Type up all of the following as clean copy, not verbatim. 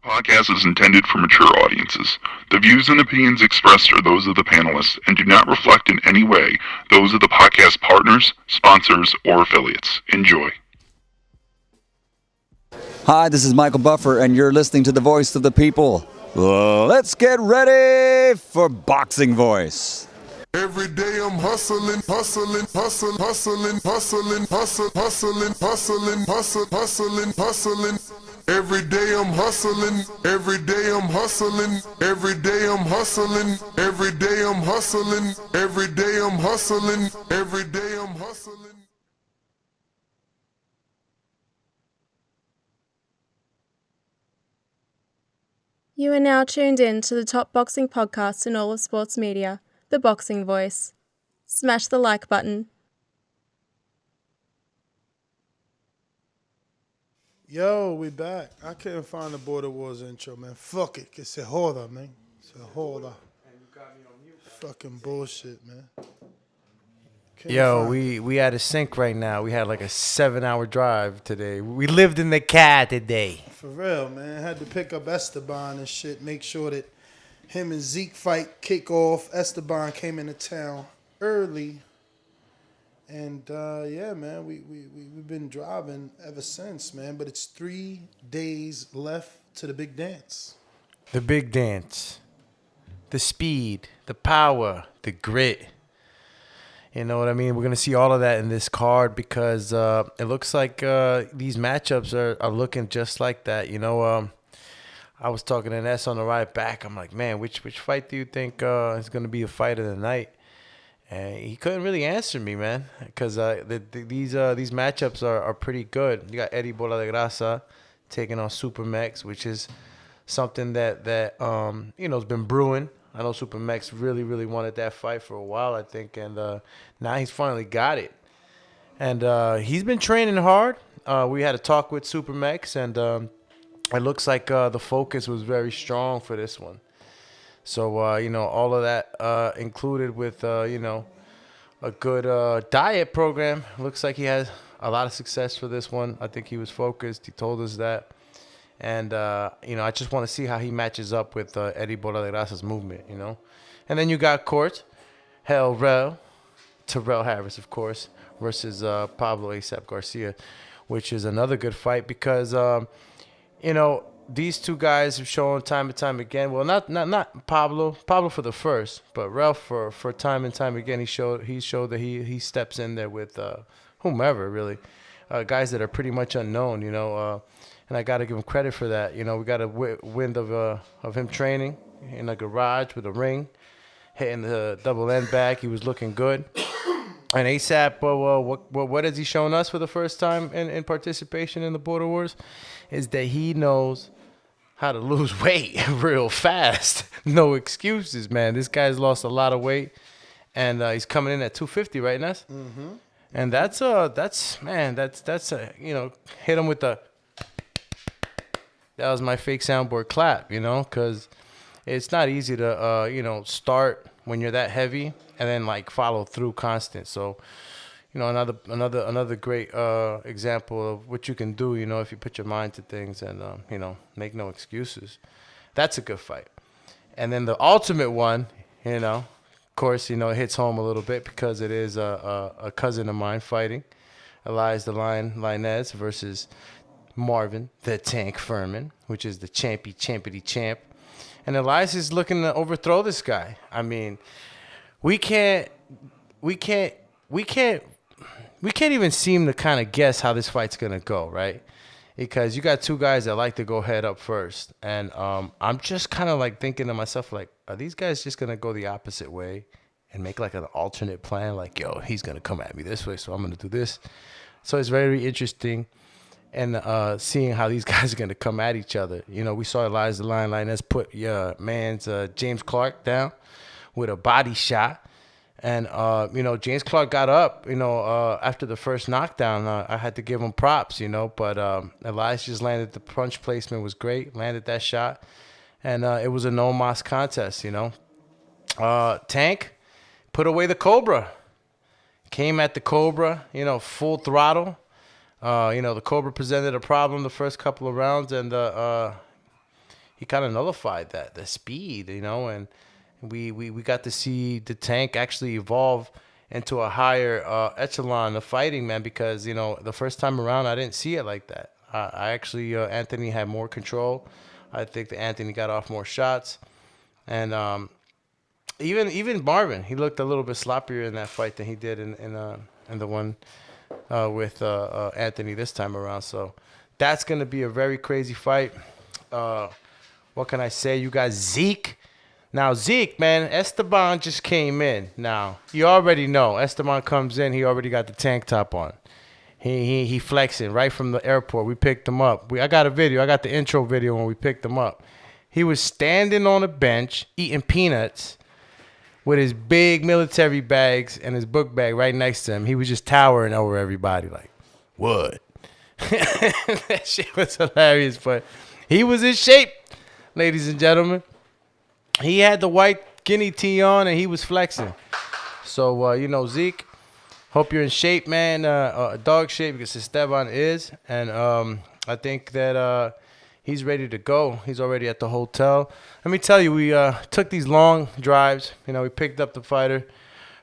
Podcast is intended for mature audiences. The views and opinions expressed are those of the panelists and do not reflect in any way those of the podcast partners, sponsors, or affiliates. Enjoy. Hi, this is Michael Buffer, and you're listening to the voice of the people. Let's get ready for Boxing Voice. Every day I'm hustling, hustling, hustling, hustling, hustling, hustling, hustling, hustling, hustling, hustling, hustling. Every day I'm hustling, every day I'm hustling, every day I'm hustling, every day I'm hustling, every day I'm hustling, every day I'm hustling. You are now tuned in to the top boxing podcast in all of sports media, The Boxing Voice. Smash the like button. Yo, we back. I couldn't find the Border Wars intro, man. Fuck it. Que se joda, man. Se joda. Fucking bullshit, man. Yo, we at a sync right now. We had like a 7-hour drive today. We lived in the car today. For real, man. Had to pick up Esteban and shit. Make sure that him and Zeke fight kick off. Esteban came into town early. And, yeah, man, we've been driving ever since, man. But it's 3 days left to the big dance. The big dance. The speed. The power. The grit. You know what I mean? We're going to see all of that in this card because it looks like these matchups are looking just like that. You know, I was talking to Ness on the ride back. I'm like, man, which fight do you think is going to be a fight of the night? And he couldn't really answer me, man, because these matchups are pretty good. You got Eddie Bola de Grasa taking on Super Mex, which is something that you know, has been brewing. I know Super Mex really, really wanted that fight for a while, I think, and now he's finally got it. And he's been training hard. We had a talk with Super Mex, and it looks like the focus was very strong for this one. So, you know, all of that included with, you know, a good diet program. Looks like he has a lot of success for this one. I think he was focused. He told us that. And, you know, I just want to see how he matches up with Eddie Bola de Grasa's movement, you know. And then you got Court, Terrell Harris, of course, versus Pablo ASAP Garcia, which is another good fight because, you know, these two guys have shown time and time again. Well, not Pablo for the first, but Ralph for time and time again. He showed that he steps in there with whomever really, guys that are pretty much unknown, you know. And I got to give him credit for that. You know, we got a wind of him training in a garage with a ring, hitting the double end back. He was looking good. And ASAP, what has he shown us for the first time in participation in the Border Wars? Is that he knows how to lose weight real fast. No excuses, man. This guy's lost a lot of weight, and he's coming in at 250 right now. Mm-hmm. And that's you know, hit him with the. That was my fake soundboard clap, you know, because it's not easy to you know, start when you're that heavy and then like follow through constant. So, you know, another great example of what you can do, you know, if you put your mind to things and, you know, make no excuses. That's a good fight. And then the ultimate one, you know, of course, you know, it hits home a little bit because it is a cousin of mine fighting. Elias the Linez versus Marvin the Tank Furman, which is the champity champ. And Elias is looking to overthrow this guy. I mean, we can't even seem to kind of guess how this fight's going to go, right? Because you got two guys that like to go head up first. And I'm just kind of like thinking to myself, like, are these guys just going to go the opposite way and make like an alternate plan? Like, yo, he's going to come at me this way, so I'm going to do this. So it's very interesting. And seeing how these guys are going to come at each other. You know, we saw Elias the Lioness put James Clark down with a body shot. And, you know, James Clark got up, you know, after the first knockdown. I had to give him props, you know. But Elias just landed. The punch placement was great. Landed that shot. And it was a no-mas contest, you know. Tank put away the Cobra. Came at the Cobra, you know, full throttle. You know, the Cobra presented a problem the first couple of rounds, and he kind of nullified that, the speed, and we got to see the tank actually evolve into a higher echelon of fighting, man, because, the first time around, I didn't see it like that. I actually, Anthony had more control. I think that Anthony got off more shots. And even Marvin, he looked a little bit sloppier in that fight than he did in the one with Anthony this time around. So that's going to be a very crazy fight. What can I say? You got Zeke. Now, Zeke, man, Esteban just came in. Now, you already know. Esteban comes in, he already got the tank top on. He flexing right from the airport. We picked him up. I got a video. I got the intro video when we picked him up. He was standing on a bench eating peanuts with his big military bags and his book bag right next to him. He was just towering over everybody like, what? That shit was hilarious, but he was in shape, ladies and gentlemen. He had the white guinea tee on, and he was flexing. So, Zeke, hope you're in shape, man. Dog shape, because Esteban is. And I think that he's ready to go. He's already at the hotel. Let me tell you, we took these long drives. We picked up the fighter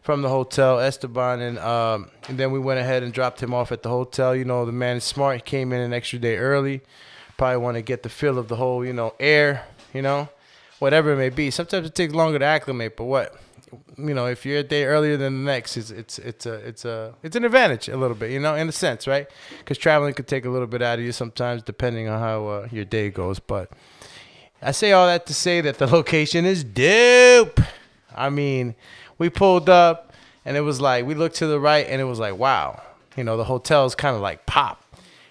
from the hotel, Esteban, and then we went ahead and dropped him off at the hotel. The man is smart. He came in an extra day early. Probably want to get the feel of the whole, air, whatever it may be. Sometimes it takes longer to acclimate, but what? If you're a day earlier than the next, it's an advantage a little bit, in a sense, right? Because traveling could take a little bit out of you sometimes, depending on how your day goes. But I say all that to say that the location is dope. I mean, we pulled up, and it was like we looked to the right, and it was like, wow, the hotel's kind of like pop,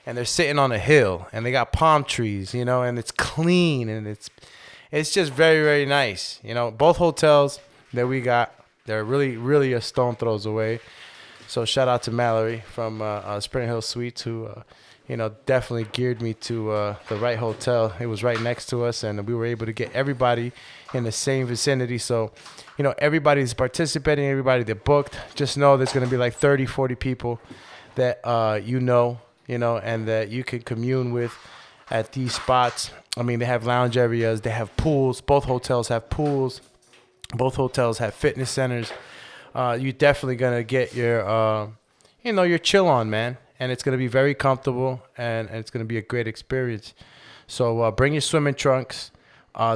and they're sitting on a hill, and they got palm trees, and it's clean, and it's just very, very nice. Both hotels that we got, they're really, really a stone throws away. So shout out to Mallory from Spring Hill Suites, who, definitely geared me to the right hotel. It was right next to us, and we were able to get everybody in the same vicinity. So, everybody's participating, everybody that booked, just know there's going to be like 30, 40 people that and that you can commune with at these spots. I mean, they have lounge areas, they have pools. Both hotels have pools. Both hotels have fitness centers. You're definitely gonna get your, your chill on, man, and it's gonna be very comfortable, and it's gonna be a great experience. So bring your swimming trunks.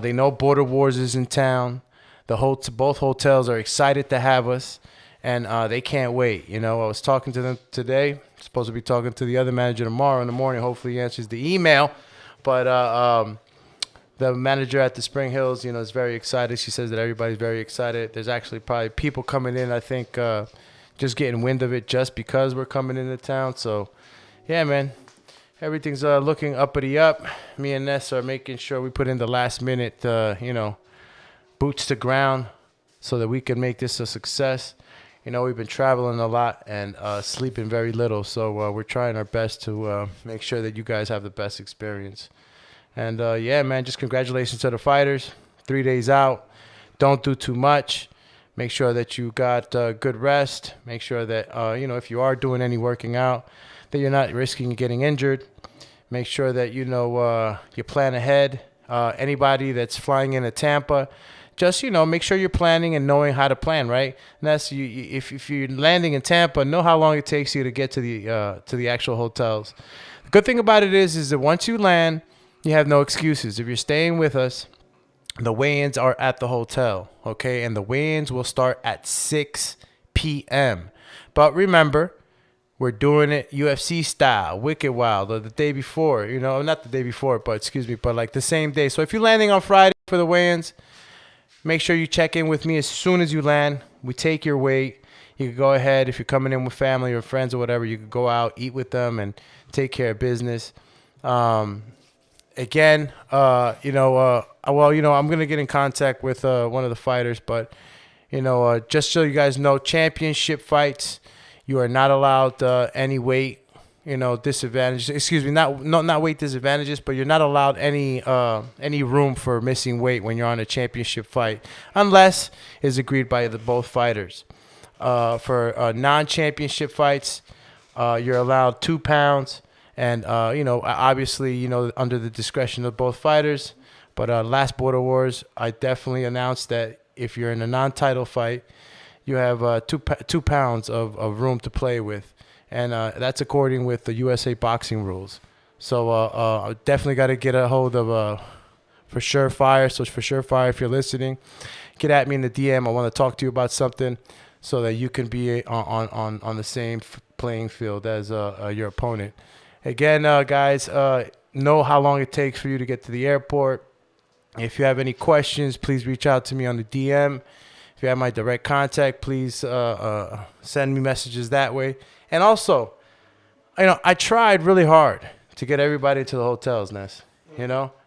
They know Border Wars is in town. Both hotels are excited to have us, and they can't wait. I was talking to them today. Supposed to be talking to the other manager tomorrow in the morning. Hopefully he answers the email. But the manager at the Spring Hills, is very excited. She says that everybody's very excited. There's actually probably people coming in, I think, just getting wind of it just because we're coming into town. So, yeah, man, everything's looking uppity up. Me and Ness are making sure we put in the last minute, boots to ground so that we can make this a success. We've been traveling a lot and sleeping very little. So we're trying our best to make sure that you guys have the best experience. And, yeah, man, just congratulations to the fighters. 3 days out. Don't do too much. Make sure that you got good rest. Make sure that, if you are doing any working out, that you're not risking getting injured. Make sure that, you plan ahead. Anybody that's flying into Tampa, just, make sure you're planning and knowing how to plan, right? And that's if you're landing in Tampa, know how long it takes you to get to the actual hotels. The good thing about it is that once you land, you have no excuses. If you're staying with us, the weigh-ins are at the hotel, okay? And the weigh-ins will start at 6 p.m. But remember, we're doing it UFC style, Wicked Wild, or the day before, not the day before, but like the same day. So if you're landing on Friday for the weigh-ins, make sure you check in with me as soon as you land. We take your weight. You can go ahead, if you're coming in with family or friends or whatever, you could go out, eat with them, and take care of business. Again, I'm going to get in contact with one of the fighters, but, just so you guys know, championship fights, you are not allowed any weight, disadvantages. Excuse me, not weight disadvantages, but you're not allowed any room for missing weight when you're on a championship fight, unless it's agreed by both fighters. For non-championship fights, you're allowed 2 pounds. And, obviously, under the discretion of both fighters. But last Border Wars, I definitely announced that if you're in a non-title fight, you have 2 pounds of room to play with. And that's according with the USA boxing rules. So definitely got to get a hold of For Sure Fire. So For Sure Fire, if you're listening, get at me in the DM. I want to talk to you about something so that you can be on the same playing field as your opponent. Again, guys, know how long it takes for you to get to the airport. If you have any questions, please reach out to me on the DM. If you have my direct contact, please send me messages that way. And also, I tried really hard to get everybody to the hotels, Ness.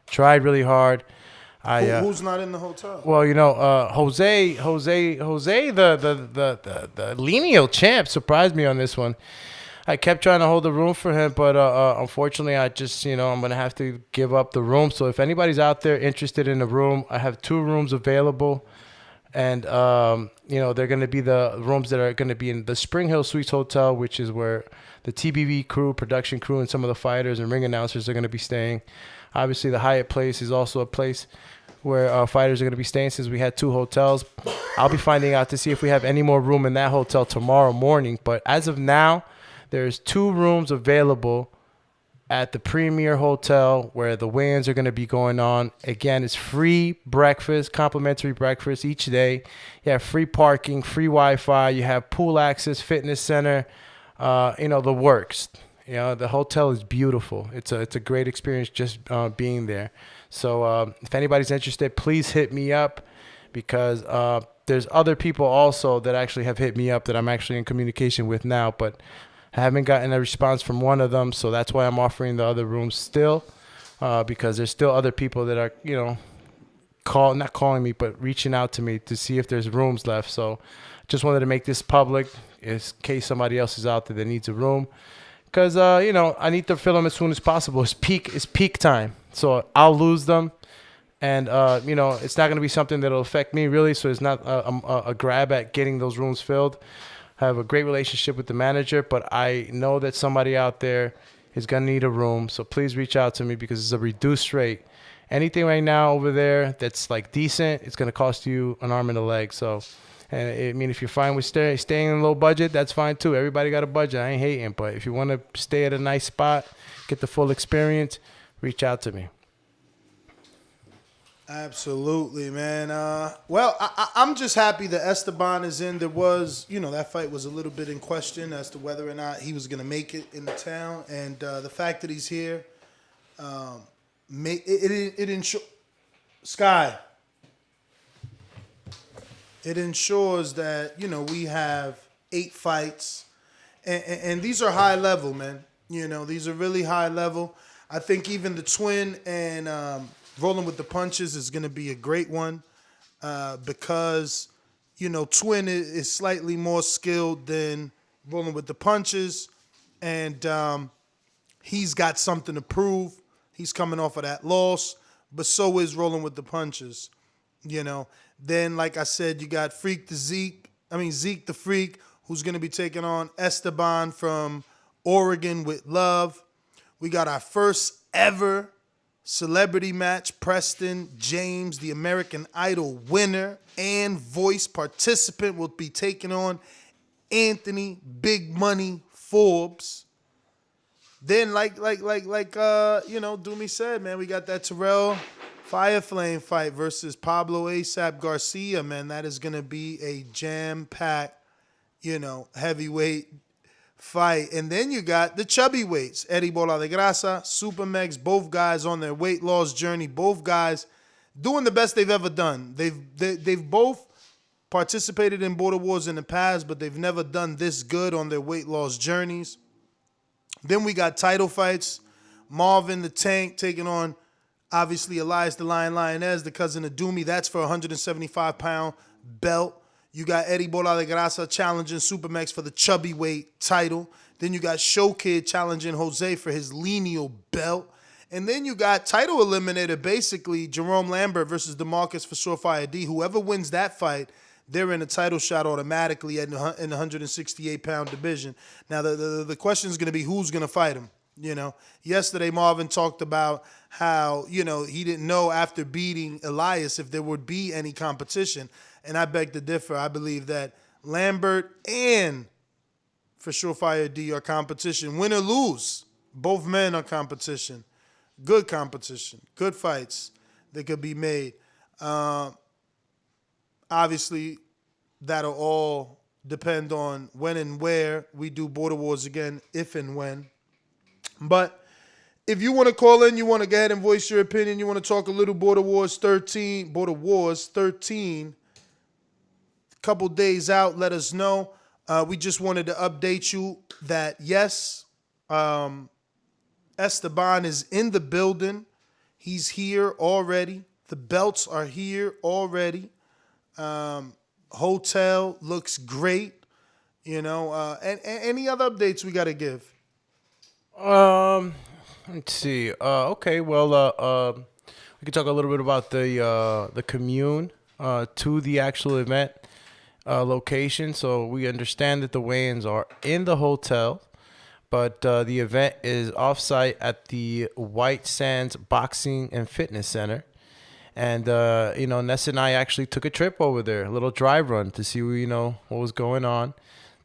Tried really hard. Who's not in the hotel? Well, Jose, the lineal champ surprised me on this one. I kept trying to hold the room for him, but unfortunately, I just, I'm going to have to give up the room. So if anybody's out there interested in a room, I have 2 rooms available. And, they're going to be the rooms that are going to be in the Spring Hill Suites Hotel, which is where the TBV crew, production crew, and some of the fighters and ring announcers are going to be staying. Obviously, the Hyatt Place is also a place where fighters are going to be staying since we had 2 hotels. I'll be finding out to see if we have any more room in that hotel tomorrow morning. But as of now, there's 2 rooms available at the Premier Hotel where the weigh-ins are going to be going on. Again, it's free breakfast, complimentary breakfast each day. You have free parking, free Wi-Fi. You have pool access, fitness center, the works. The hotel is beautiful. It's a great experience just being there. So if anybody's interested, please hit me up because there's other people also that actually have hit me up that I'm actually in communication with now, but I haven't gotten a response from one of them, so that's why I'm offering the other rooms still, because there's still other people that are, not calling me, but reaching out to me to see if there's rooms left. So just wanted to make this public in case somebody else is out there that needs a room, because I need to fill them as soon as possible. It's peak time, so I'll lose them, and it's not going to be something that'll affect me really. So it's not a grab at getting those rooms filled. I have a great relationship with the manager, but I know that somebody out there is going to need a room. So please reach out to me because it's a reduced rate. Anything right now over there that's like decent, it's going to cost you an arm and a leg. So, if you're fine with staying in low budget, that's fine too. Everybody got a budget. I ain't hating. But if you want to stay at a nice spot, get the full experience, reach out to me. Absolutely, man. I'm just happy that Esteban is in. There was, that fight was a little bit in question as to whether or not he was going to make it in the town. And the fact that he's here, it ensures, Sky, it ensures that, we have 8 fights. And these are high level, man. These are really high level. I think even the twin and Rolling with the Punches is going to be a great one because, Twin is slightly more skilled than Rolling with the Punches, and he's got something to prove. He's coming off of that loss, but so is Rolling with the Punches. Then, like I said, you got Zeke the Freak, who's going to be taking on Esteban from Oregon with Love. We got our first ever celebrity match. Preston James, the American Idol winner and voice participant, will be taking on Anthony Big Money Forbes. Then, like Doomy said, man, we got that Terrell Fireflame fight versus Pablo ASAP Garcia, man. That is gonna be a jam-packed, heavyweight fight. And then you got the chubby weights, Eddie Bola de Grasa, Supermex, both guys on their weight loss journey, both guys doing the best they've ever done. They've both participated in border wars in the past, but they've never done this good on their weight loss journeys. Then we got title fights, Marvin the Tank taking on, obviously, Elias the Lioness, the cousin of Doomy. That's for a 175-pound belt. You got Eddie Bola de Grasa challenging Supermex for the chubby weight title. Then you got Show Kid challenging Jose for his lineal belt. And then you got title eliminator, basically, Jerome Lambert versus DeMarcus for Surefire D. Whoever wins that fight, they're in a title shot automatically in the 168-pound division. Now, the question is going to be who's going to fight him. Yesterday Marvin talked about how, he didn't know after beating Elias if there would be any competition. And I beg to differ. I believe that Lambert and for Surefire D are competition. Win or lose, both men are competition. Good competition. Good fights that could be made. Obviously, that'll all depend on when and where we do Border Wars again, if and when. But if you want to call in, you want to go ahead and voice your opinion, you want to talk a little Border Wars 13, couple days out, let us know. We just wanted to update you that, yes, Esteban is in the building. He's here already. The belts are here already. Hotel looks great. And any other updates we got to give? Let's see. Okay, well, we can talk a little bit about the commune to the actual event location. So we understand that the weigh-ins are in the hotel, but the event is offsite at the White Sands Boxing and Fitness Center. And, Ness and I actually took a trip over there, a little drive run to see, what was going on,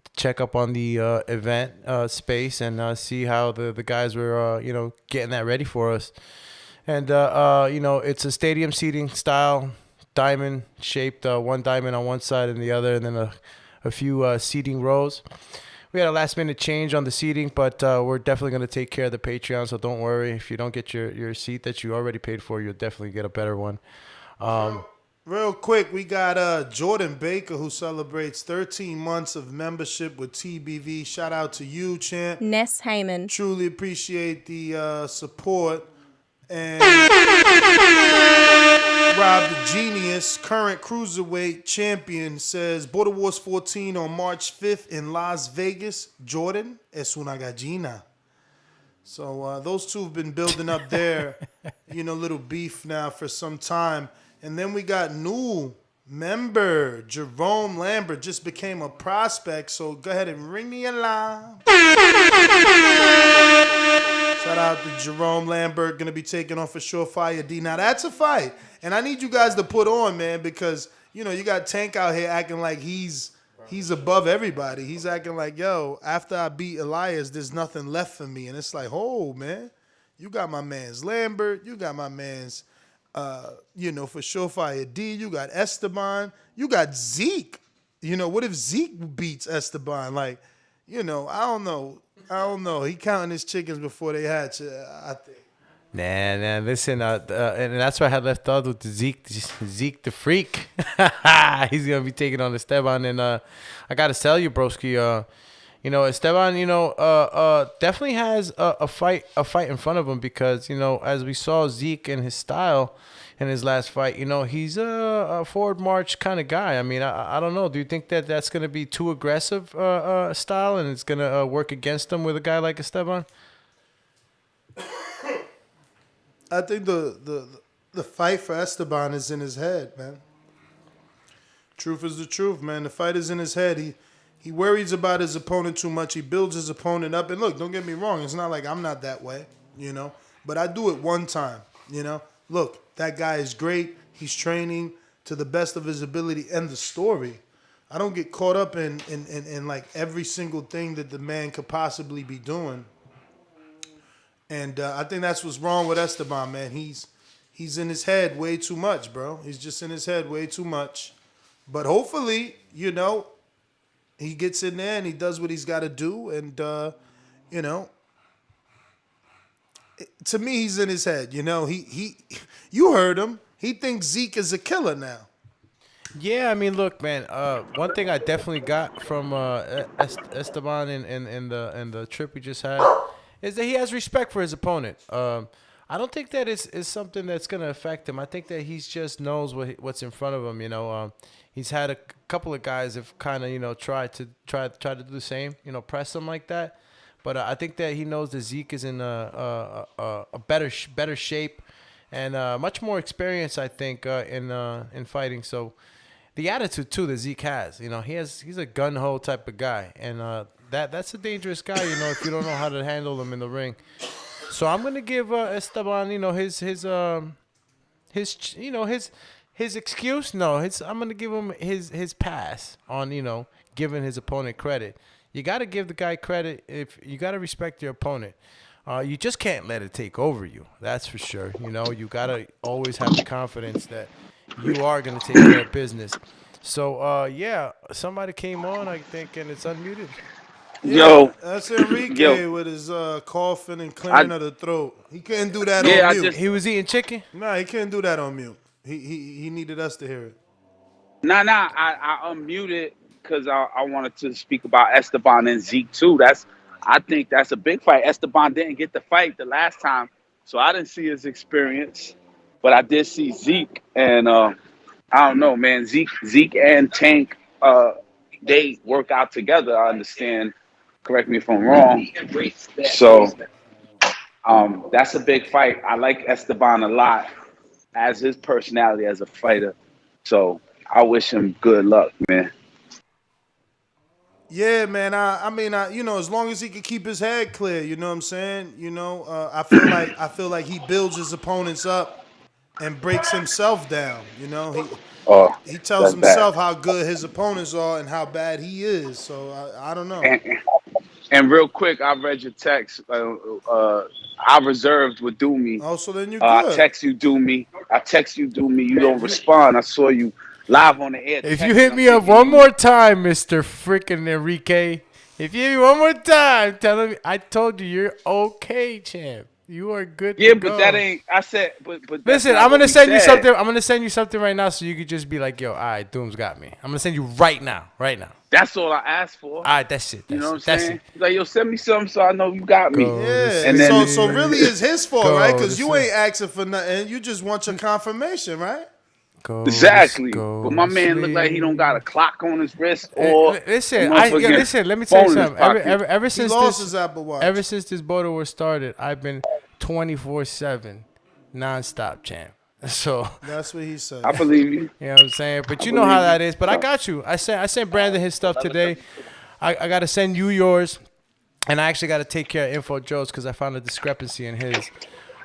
to check up on the event space and see how the guys were, getting that ready for us. And, it's a stadium seating style, diamond shaped, one diamond on one side and the other, and then a few seating rows. We had a last minute change on the seating, but we're definitely going to take care of the Patreon, so don't worry. If you don't get your seat that you already paid for, you'll definitely get a better one. Real quick, we got Jordan Baker, who celebrates 13 months of membership with TBV. Shout out to you, champ. Ness Heyman. Truly appreciate the support. And Rob the Genius, current cruiserweight champion, says Border Wars 14 on March 5th in Las Vegas. Jordan, es una gallina. So those two have been building up their, little beef now for some time. And then we got new member, Jerome Lambert, just became a prospect. So go ahead and ring the alarm. Shout out to Jerome Lambert, going to be taking on for Surefire D. Now, that's a fight. And I need you guys to put on, man, because, you got Tank out here acting like he's above everybody. He's acting like, yo, after I beat Elias, there's nothing left for me. And it's like, oh, man, you got my man's Lambert. You got my man's, for Surefire D. You got Esteban. You got Zeke. What if Zeke beats Esteban? Like, I don't know. He counting his chickens before they hatch, I think. Nah, listen, and that's where I had left off with Zeke the Freak. He's going to be taking on Esteban, and I got to tell you, broski, Esteban, definitely has a fight in front of him because, as we saw Zeke and his style in his last fight, he's a forward march kind of guy. I mean, I don't know. Do you think that that's going to be too aggressive style and it's going to work against him with a guy like Esteban? I think the fight for Esteban is in his head, man. Truth is the truth, man. The fight is in his head. He worries about his opponent too much. He builds his opponent up. And look, don't get me wrong. It's not like I'm not that way, But I do it one time, Look, that guy is great. He's training to the best of his ability. End the story. I don't get caught up in like every single thing that the man could possibly be doing. And I think that's what's wrong with Esteban, man. He's in his head way too much, bro. He's just in his head way too much. But hopefully, he gets in there and he does what he's got to do. And, to me, he's in his head. You heard him. He thinks Zeke is a killer now. Yeah, I mean, look, man. One thing I definitely got from Esteban in the trip we just had is that he has respect for his opponent. I don't think that is something that's going to affect him. I think that he just knows what's in front of him. He's had a couple of guys have kind of tried to do the same. Press him like that. But I think that he knows that Zeke is in a better shape and much more experience. I think in fighting. So the attitude too that Zeke has. He's a gun ho type of guy, and that's a dangerous guy, if you don't know how to handle him in the ring. So I'm gonna give Esteban, his excuse. No, I'm gonna give him his pass on giving his opponent credit. You got to give the guy credit. If you got to respect your opponent. You just can't let it take over you. That's for sure. You got to always have the confidence that you are going to take care of business. So, somebody came on, I think, and it's unmuted. Yo, that's Enrique with his coughing and clearing of the throat. He couldn't do that on mute. He was eating chicken? Nah, he couldn't do that on mute. He needed us to hear it. Nah, I unmuted because I wanted to speak about Esteban and Zeke too. I think that's a big fight. Esteban didn't get the fight the last time, so I didn't see his experience, but I did see Zeke, and I don't know, man. Zeke and Tank, they work out together. I understand. Correct me if I'm wrong. So that's a big fight. I like Esteban a lot as his personality as a fighter. So I wish him good luck, man. Yeah, man. I mean, as long as he can keep his head clear, you know what I'm saying. I feel like he builds his opponents up and breaks himself down. He tells himself how good his opponents are and how bad he is. So I don't know. And real quick, I read your text. I reserved with Do Me. Oh, so then you're good. I text you, Do Me. You don't respond. I saw you live on the air. If you hit me up one more time, Mr. Freaking Enrique. If you hit me one more time, tell me I told you you're okay, champ. You are good to go. But that ain't. I said, but listen, I'm gonna send you something. I'm gonna send you something right now, so you could just be like, "Yo, all right, Doom's got me." I'm gonna send you right now. That's all I asked for. All right, that's it. You know what I'm saying? Like, yo, send me something so I know you got me. Yeah. And then, so really, it's his fault, right? Because you ain't asking for nothing. You just want your confirmation, right? Exactly. But my man look like he don't got a clock on his wrist or listen. Let me tell you something. Ever since this Border War started, I've been 24/7 nonstop, champ. So that's what he said. I believe you. You know what I'm saying? But you know how that is. But I got you. I sent Brandon his stuff today. I got to send you yours, and I actually got to take care of Info Joe's because I found a discrepancy in his.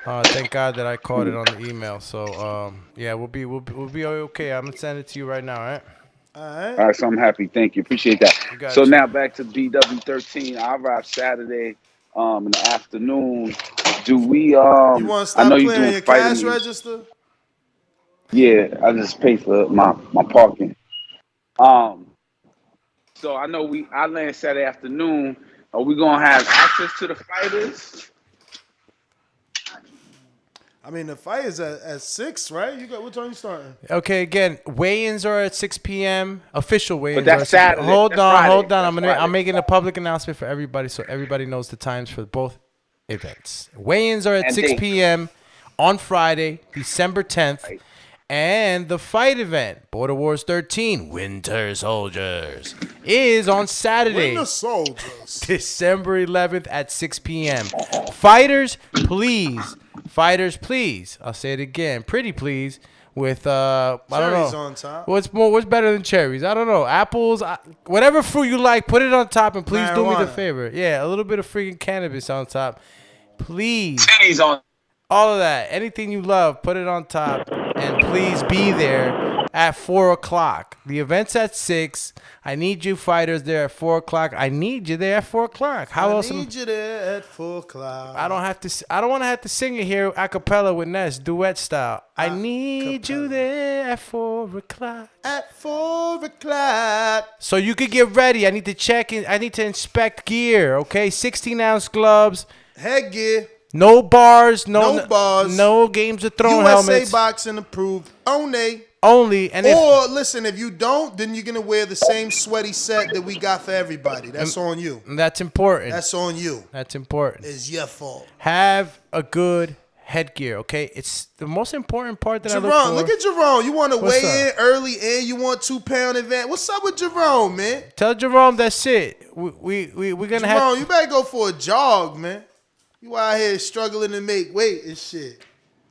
Thank God that I caught it on the email. So we'll be okay. I'm gonna send it to you right now. All right. So I'm happy. Thank you. Appreciate that. So now back to BW13. I arrived Saturday in the afternoon. Do we you want to stop clearing your cash register? Yeah, I just pay for my parking. So I know I land Saturday afternoon. Are we gonna have access to the fighters? I mean, the fight is at 6, right? What time you starting? Okay, again, weigh-ins are at 6 p.m. Official weigh-ins. But that's Saturday. Hold on. I'm making a public announcement for everybody so everybody knows the times for both events. Weigh-ins are at 6 p.m. on Friday, December 10th. Right. And the fight event, Border Wars 13, Winter Soldiers, is on Saturday, Winter Soldiers, December 11th at 6 p.m. Fighters, please. I'll say it again. Pretty please. With I don't know. Cherries on top. What's better than cherries? I don't know. Apples, whatever fruit you like, put it on top, and please do me the favor. Yeah, a little bit of freaking cannabis on top, please. Titties on. All of that, anything you love, put it on top, and please be there at 4:00. The event's at 6. I need you fighters there at 4:00. I need you there at 4:00. I need you there at 4:00. I don't want to have to sing it here a cappella with Ness, duet style. I need you there at 4:00. At 4:00. So you could get ready. I need to check in. I need to inspect gear. Okay, 16-ounce gloves. Headgear. No bars. No bars. No Games of Thrones USA helmets. boxing approved. Only. And listen, if you don't, then you're going to wear the same sweaty set that we got for everybody. That's on you. That's important. That's on you. That's important. It's your fault. Have a good headgear, okay? It's the most important part that Jerome, I look for. Look at Jerome. You want to weigh in early and you want 2-pound advance. What's up with Jerome, man? Tell Jerome that's it. We're going to have... Jerome, you better go for a jog, man. You out here struggling to make weight and shit.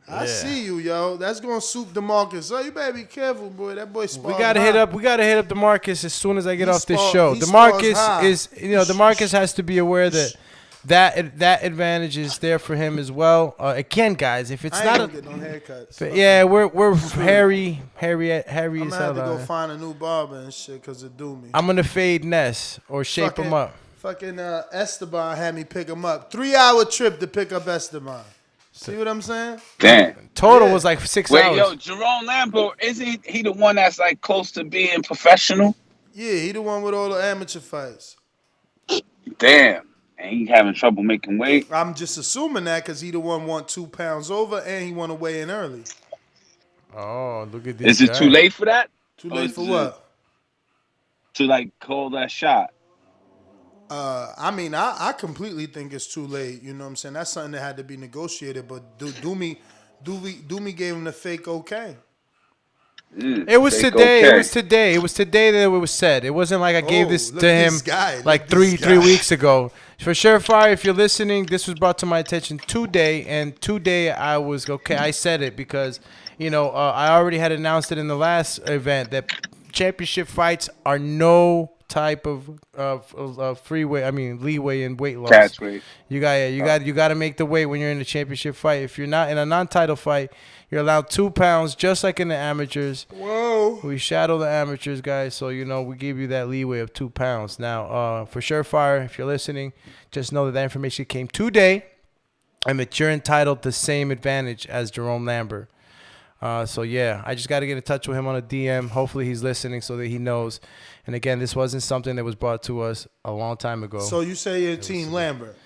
I see you, yo. That's gonna suit DeMarcus. So you better be careful, boy. That boy spars We gotta high. hit up. We gotta hit up DeMarcus as soon as I get off this show. he spars DeMarcus high. is, DeMarcus has to be aware that advantage is there for him as well. Again, guys, if it's I not ain't gonna get no haircuts. yeah, we're Harry I'm is gonna have to go find a new barber and shit because it do me. I'm gonna fade Ness or shape him up. Fucking Esteban had me pick him up. 3-hour trip to pick up Esteban. See what I'm saying? Damn. Total was like 6 Wait, hours. yo, Jerome Lambert, isn't he the one that's like close to being professional? Yeah, he the one with all the amateur fights. Damn. And he having trouble making weight? I'm just assuming that because he the one want 2 pounds over and he want to weigh in early. Oh, look at this. Is it too late for that? Too late for what? To like call that shot. I mean, I completely think it's too late. You know what I'm saying? That's something that had to be negotiated. But Doomy gave him the fake okay. It was today. Okay. It was today. It was today that it was said. It wasn't like I gave this look to at him this guy. like Look at this three guy. weeks ago. For Surefire, if you're listening, this was brought to my attention today, and today I was okay. I said it because I already had announced it in the last event that championship fights are no type of leeway in weight loss. Catch weight. You got to make the weight when you're in a championship fight. If you're not in a non-title fight, you're allowed 2 pounds, just like in the amateurs. Whoa. We shadow the amateurs, guys, so we give you that leeway of 2 pounds. Now, for Surefire, if you're listening, just know that information came today, and that you're entitled to the same advantage as Jerome Lambert. I just got to get in touch with him on a DM. Hopefully he's listening so that he knows. And again, this wasn't something that was brought to us a long time ago. So you say you're Team Lambert?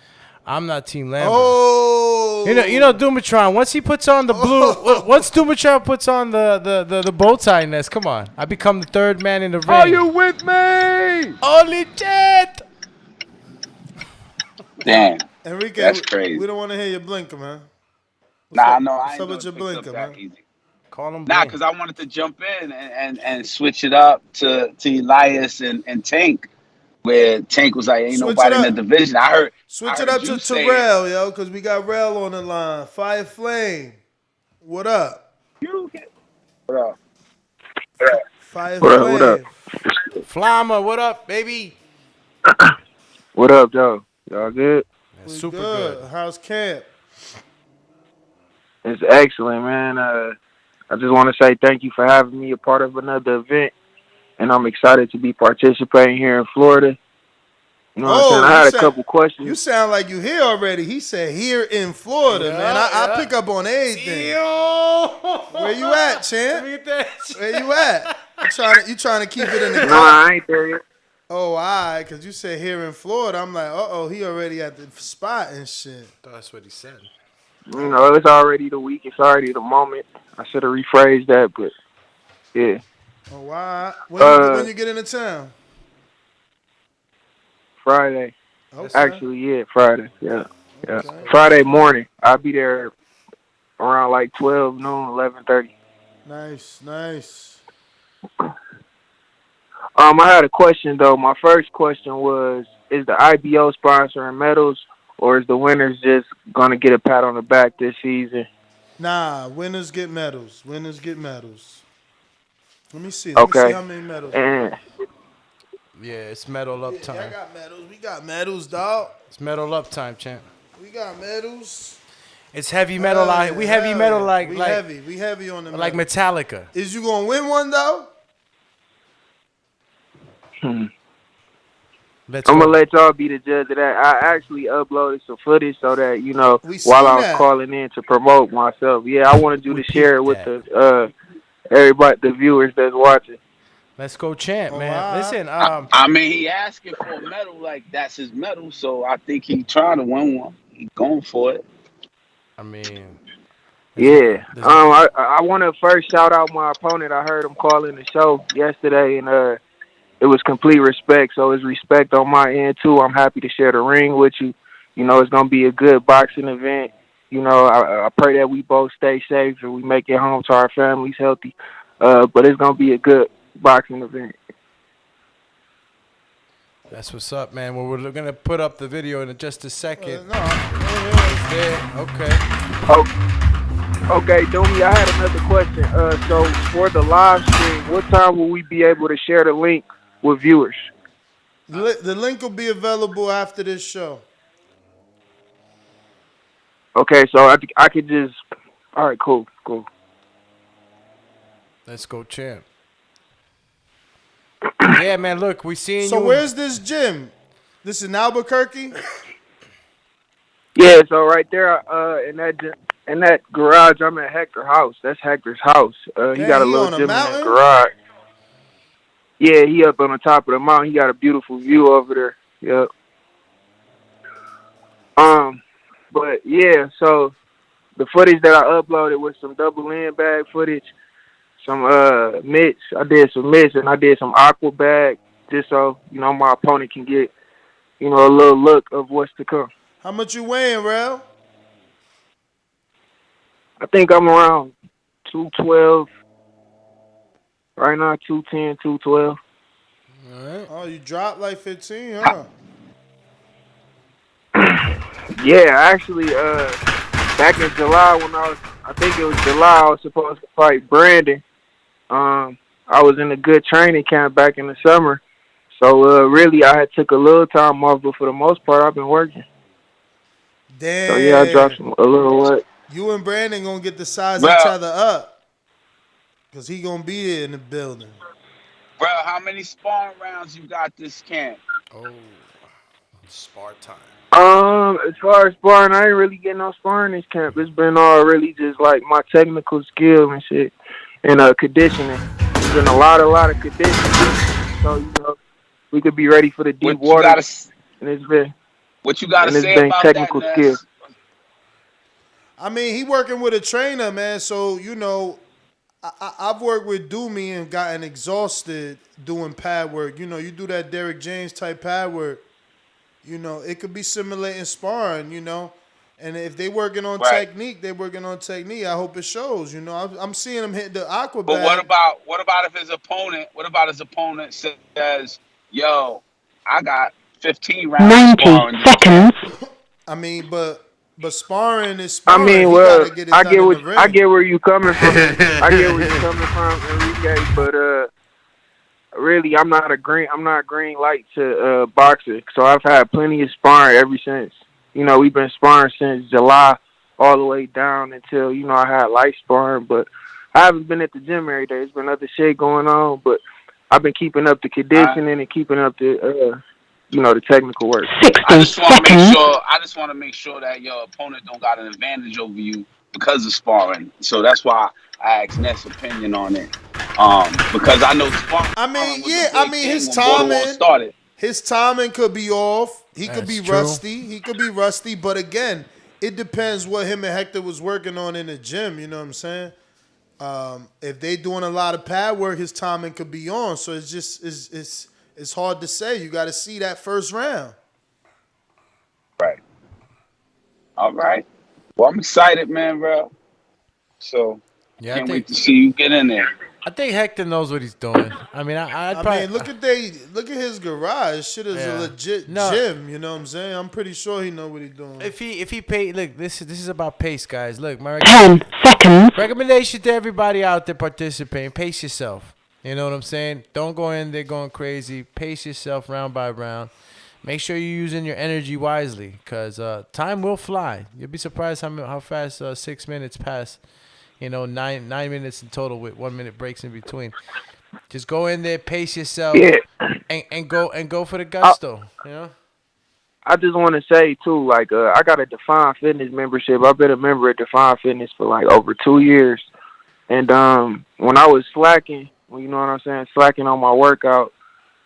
I'm not Team Lambert. Oh. Dumatron, once he puts on the blue, once Dumatron puts on the bow tie nest, come on. I become the third man in the ring. Are you with me? Holy shit! Damn. Enrique, That's crazy. We don't want to hear your blinker, man. I What's ain't up know with your it picked blinker, up that man? easy. Call him. Nah, because I wanted to jump in and switch it up to Elias and Tank, where Tank was like, ain't Switch nobody it in the up. division. I heard It up to you say Terrell, yo, because we got Rel on the line. Fire Flame. What up? What up? Fire What up, Flame. what up? Flama, what up, baby? What up, Joe? Y'all good? We Super good. How's camp? It's excellent, man. I just want to say thank you for having me a part of another event, and I'm excited to be participating here in Florida. You know what I'm saying? I had a couple questions. You sound like you here already. He said here in Florida, man. I pick up on everything. Where you at, champ? Where you at? You trying to keep it in the No, I ain't there yet. Oh, all right, because you said here in Florida. I'm like, he already at the spot and shit. That's what he said. You know, it's already the week. It's already the moment. I should have rephrased that, but yeah. Oh, wow. When you get into town? Friday. Okay. Actually, yeah, Friday. Yeah. Okay. Friday morning. I'll be there around like 12 noon, 11:30. Nice. I had a question though. My first question was: is the IBO sponsoring medals, or is the winners just gonna get a pat on the back this season? Nah, winners get medals. Let me see. Okay. Let me see how many medals. Yeah, it's medal up time. I got medals. We got medals, dog. It's medal up time, champ. We got medals. It's heavy metal. We heavy metal like We heavy on the like medals. Metallica. Is you gonna win one though? I'm gonna let y'all be the judge of that. I actually uploaded some footage so that while I was calling in to promote myself. Yeah, I wanted you to share it with the everybody, the viewers that's watching. Let's go, champ, man. Wow. Listen, I mean, he asking for a medal, like that's his medal, so I think he trying to win one. He going for it. I mean, yeah. I want to first shout out my opponent. I heard him calling the show yesterday, and it was complete respect. So it's respect on my end too. I'm happy to share the ring with you. You know, it's gonna be a good boxing event. You know, I pray that we both stay safe and we make it home to our families healthy. But it's gonna be a good boxing event. That's what's up, man. Well, we're gonna put up the video in just a second. No. There. Okay. Oh, Okay, Domi, I had another question. So for the live stream, what time will we be able to share the link with viewers? The link will be available after this show. Okay, so I could just. All right, cool. Let's go, champ. Yeah, man. Look, we seeing So you. where's this gym? This is in Albuquerque? Yeah, so right there, in that garage, I'm at Hector's house. That's Hector's house. He got a he little on a gym in that mountain? garage. Yeah, he up on the top of the mountain. He got a beautiful view over there. Yep. But yeah, so the footage that I uploaded was some double end bag footage, some mitts. I did some mitts and I did some aqua bag, just so my opponent can get a little look of what's to come. How much you weighing, Rel? I think I'm around 212 right now, 210, 212. All right. Oh, you dropped like 15, huh? Yeah, actually, back in July I think it was July, I was supposed to fight Brandon. I was in a good training camp back in the summer. So, really, I had took a little time off, but for the most part, I've been working. Damn. So, yeah, I dropped a little weight. You and Brandon gonna get to size Bro. each other up. Because he gonna be there in the building. Bro, how many sparring rounds you got this camp? Oh, spar time. As far as sparring, I ain't really getting no sparring this camp. It's been all really just like my technical skill and shit, and conditioning. It's been a lot of conditioning, so we could be ready for the deep water. And it's been what you gotta say about technical that, skill. I mean, he working with a trainer, man. So I've worked with Doomy and gotten exhausted doing pad work. You do that Derrick James type pad work. It could be simulating sparring, And if they working on technique, they working on technique. I hope it shows, I'm seeing him hit the aqua bag. But what about if his opponent, says, yo, I got 15 rounds 90 seconds. I mean, but sparring is sparring. I mean, well, I get where you coming from. I get where you coming from, Enrique. But really, I'm not green light to boxing. So I've had plenty of sparring ever since. We've been sparring since July all the way down until I had light sparring. But I haven't been at the gym every day. There's been other shit going on, but I've been keeping up the conditioning and keeping up the the technical work. 60 I just seconds. want to make sure that your opponent don't got an advantage over you because of sparring. So that's why I asked Ness' opinion on it. Because I know sparring. His timing could be off. He could be true. rusty. But again, it depends what him and Hector was working on in the gym. You know what I'm saying? If they doing a lot of pad work, his timing could be on. So it's just it's hard to say. You got to see that first round. Right. All right. Well, I'm excited, man, bro. So can't wait to see you get in there. I think Hector knows what he's doing. I mean, I mean, look at his garage. Shit is a legit gym. You know what I'm saying? I'm pretty sure he know what he's doing. If he paid, look, this is about pace, guys. Look, my 10 seconds. recommendation to everybody out there participating: pace yourself. You know what I'm saying? Don't go in there going crazy. Pace yourself round by round. Make sure you're using your energy wisely, because time will fly. You'll be surprised how fast 6 minutes pass. 9 minutes in total with 1 minute breaks in between. Just go in there, pace yourself, and go for the gusto. I just want to say too, like I got a Define Fitness membership. I've been a member at Define Fitness for like over 2 years, and when I was slacking, slacking on my workout,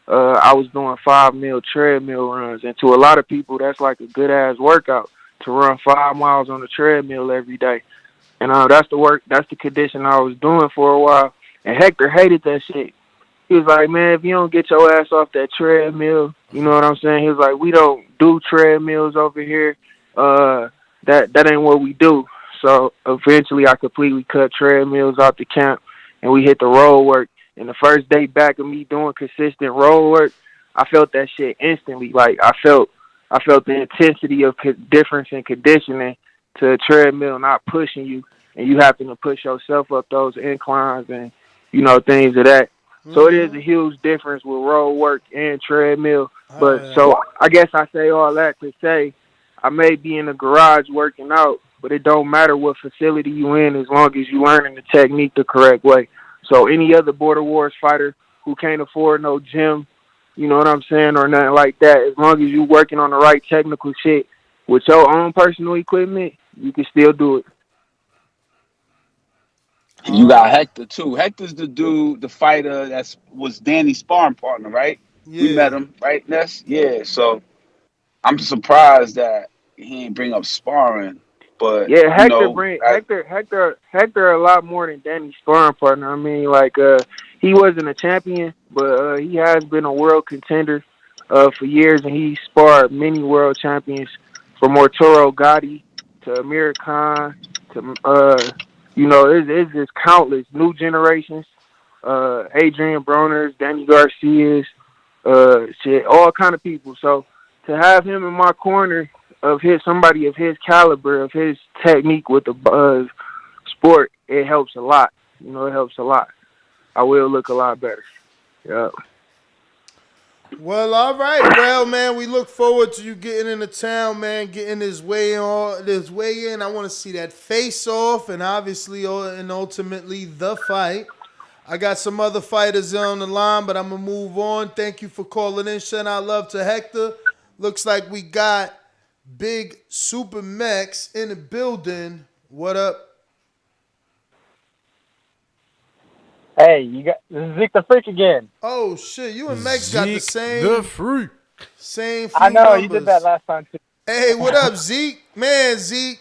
I was doing 5 mile treadmill runs, and to a lot of people, that's like a good ass workout to run 5 miles on the treadmill every day. And that's the condition I was doing for a while. And Hector hated that shit. He was like, man, if you don't get your ass off that treadmill, you know what I'm saying? He was like, we don't do treadmills over here. That ain't what we do. So eventually I completely cut treadmills out the camp, and we hit the road work. And the first day back of me doing consistent road work, I felt that shit instantly. Like I felt the intensity of difference in conditioning to a treadmill not pushing you. and you having to push yourself up those inclines and, things of that. So it is a huge difference with road work and treadmill. But so I guess I say all that to say I may be in the garage working out, but it don't matter what facility you in as long as you learning the technique the correct way. So any other Border Wars fighter who can't afford no gym, you know what I'm saying, or nothing like that, as long as you working on the right technical shit with your own personal equipment, you can still do it. And you got Hector too. Hector's the fighter was Danny's sparring partner, right? Yeah. We met him, right, Ness? Yeah. So I'm surprised that he ain't bring up sparring. But yeah, Hector a lot more than Danny's sparring partner. I mean, like he wasn't a champion, but he has been a world contender for years, and he sparred many world champions, from Arturo Gotti to Amir Khan to it's just countless new generations. Adrian Broners, Danny Garcias, all kind of people. So to have him in my corner somebody of his caliber, of his technique with the sport, it helps a lot. It helps a lot. I will look a lot better. Yeah. Well, all right. Well, man, we look forward to you getting into town, man, getting this weigh in. I want to see that face off and obviously and ultimately the fight. I got some other fighters on the line, but I'm going to move on. Thank you for calling in. Send out love to Hector. Looks like we got Big Super Max in the building. What up? Hey, this is Zeke the Freak again. Oh shit, you and Max got the same. The Freak. Same. I know numbers. you did that last time too. Hey, what up, Zeke? Man, Zeke,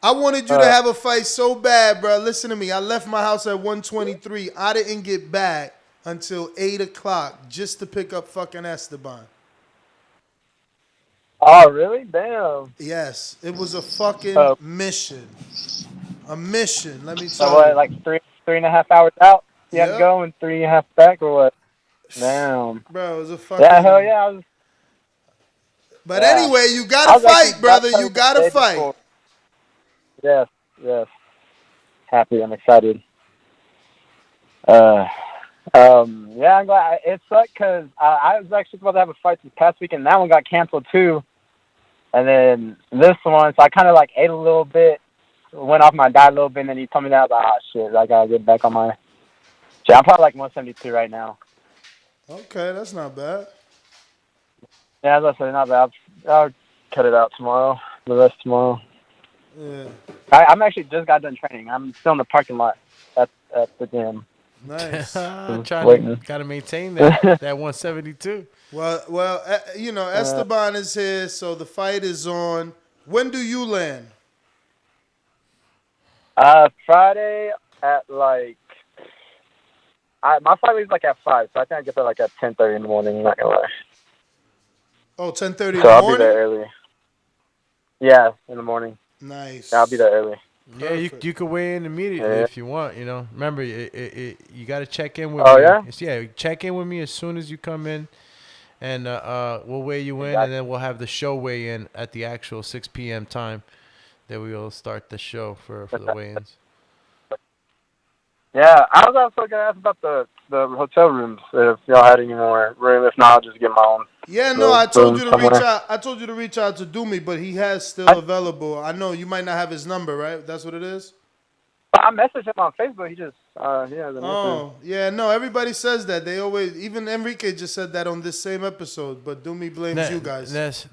I wanted you to have a fight so bad, bro. Listen to me. I left my house at 1:23. I didn't get back until 8:00 just to pick up fucking Esteban. Oh, really? Damn. Yes, it was a fucking mission. A mission, let me tell So what, you. like 3.5 hours out? You had to go and 3.5 back, or what? Damn. Bro, it was a fucking... Yeah, hell yeah. But anyway, you gotta fight, brother. You gotta fight. Before. Yes. Happy, I'm excited. Yeah, I'm glad. It sucked because I was actually supposed to have a fight this past week, and that one got canceled too. And then this one, so I kind of like ate a little bit, went off my diet a little bit, and then he told me that I was like, oh shit, I gotta get back on my. Yeah, I'm probably like 172 right now. Okay, that's not bad. Yeah, that's not bad. I'll cut it out tomorrow. The rest tomorrow. Yeah. I'm actually just got done training. I'm still in the parking lot at the gym. Nice. Gotta maintain that 172. Well, Esteban is here, so the fight is on. When do you land? Friday at like. My flight leaves like at 5, so I think I get there like at 10:30 in the morning. Not gonna lie. Oh, 10:30 in the morning. So I'll be there early. Yeah, in the morning. Nice. Yeah, I'll be there early. Yeah, you could weigh in immediately if you want. Remember, you got to check in with me. Oh yeah. Yeah, check in with me as soon as you come in, and we'll weigh you in, and then we'll have the show weigh in at the actual 6 p.m. time. Then we will start the show for the weigh-ins. Yeah, I was also gonna ask about the hotel rooms. If y'all had any more room, if not, I'll just get my own. Yeah, no, I told you to reach out. I told you to reach out to Doomy, but he has still available. I know you might not have his number, right? That's what it is. I messaged him on Facebook. He just yeah, no. Everybody says that. They always, even Enrique just said that on this same episode. But Doomy blames you guys. Ness.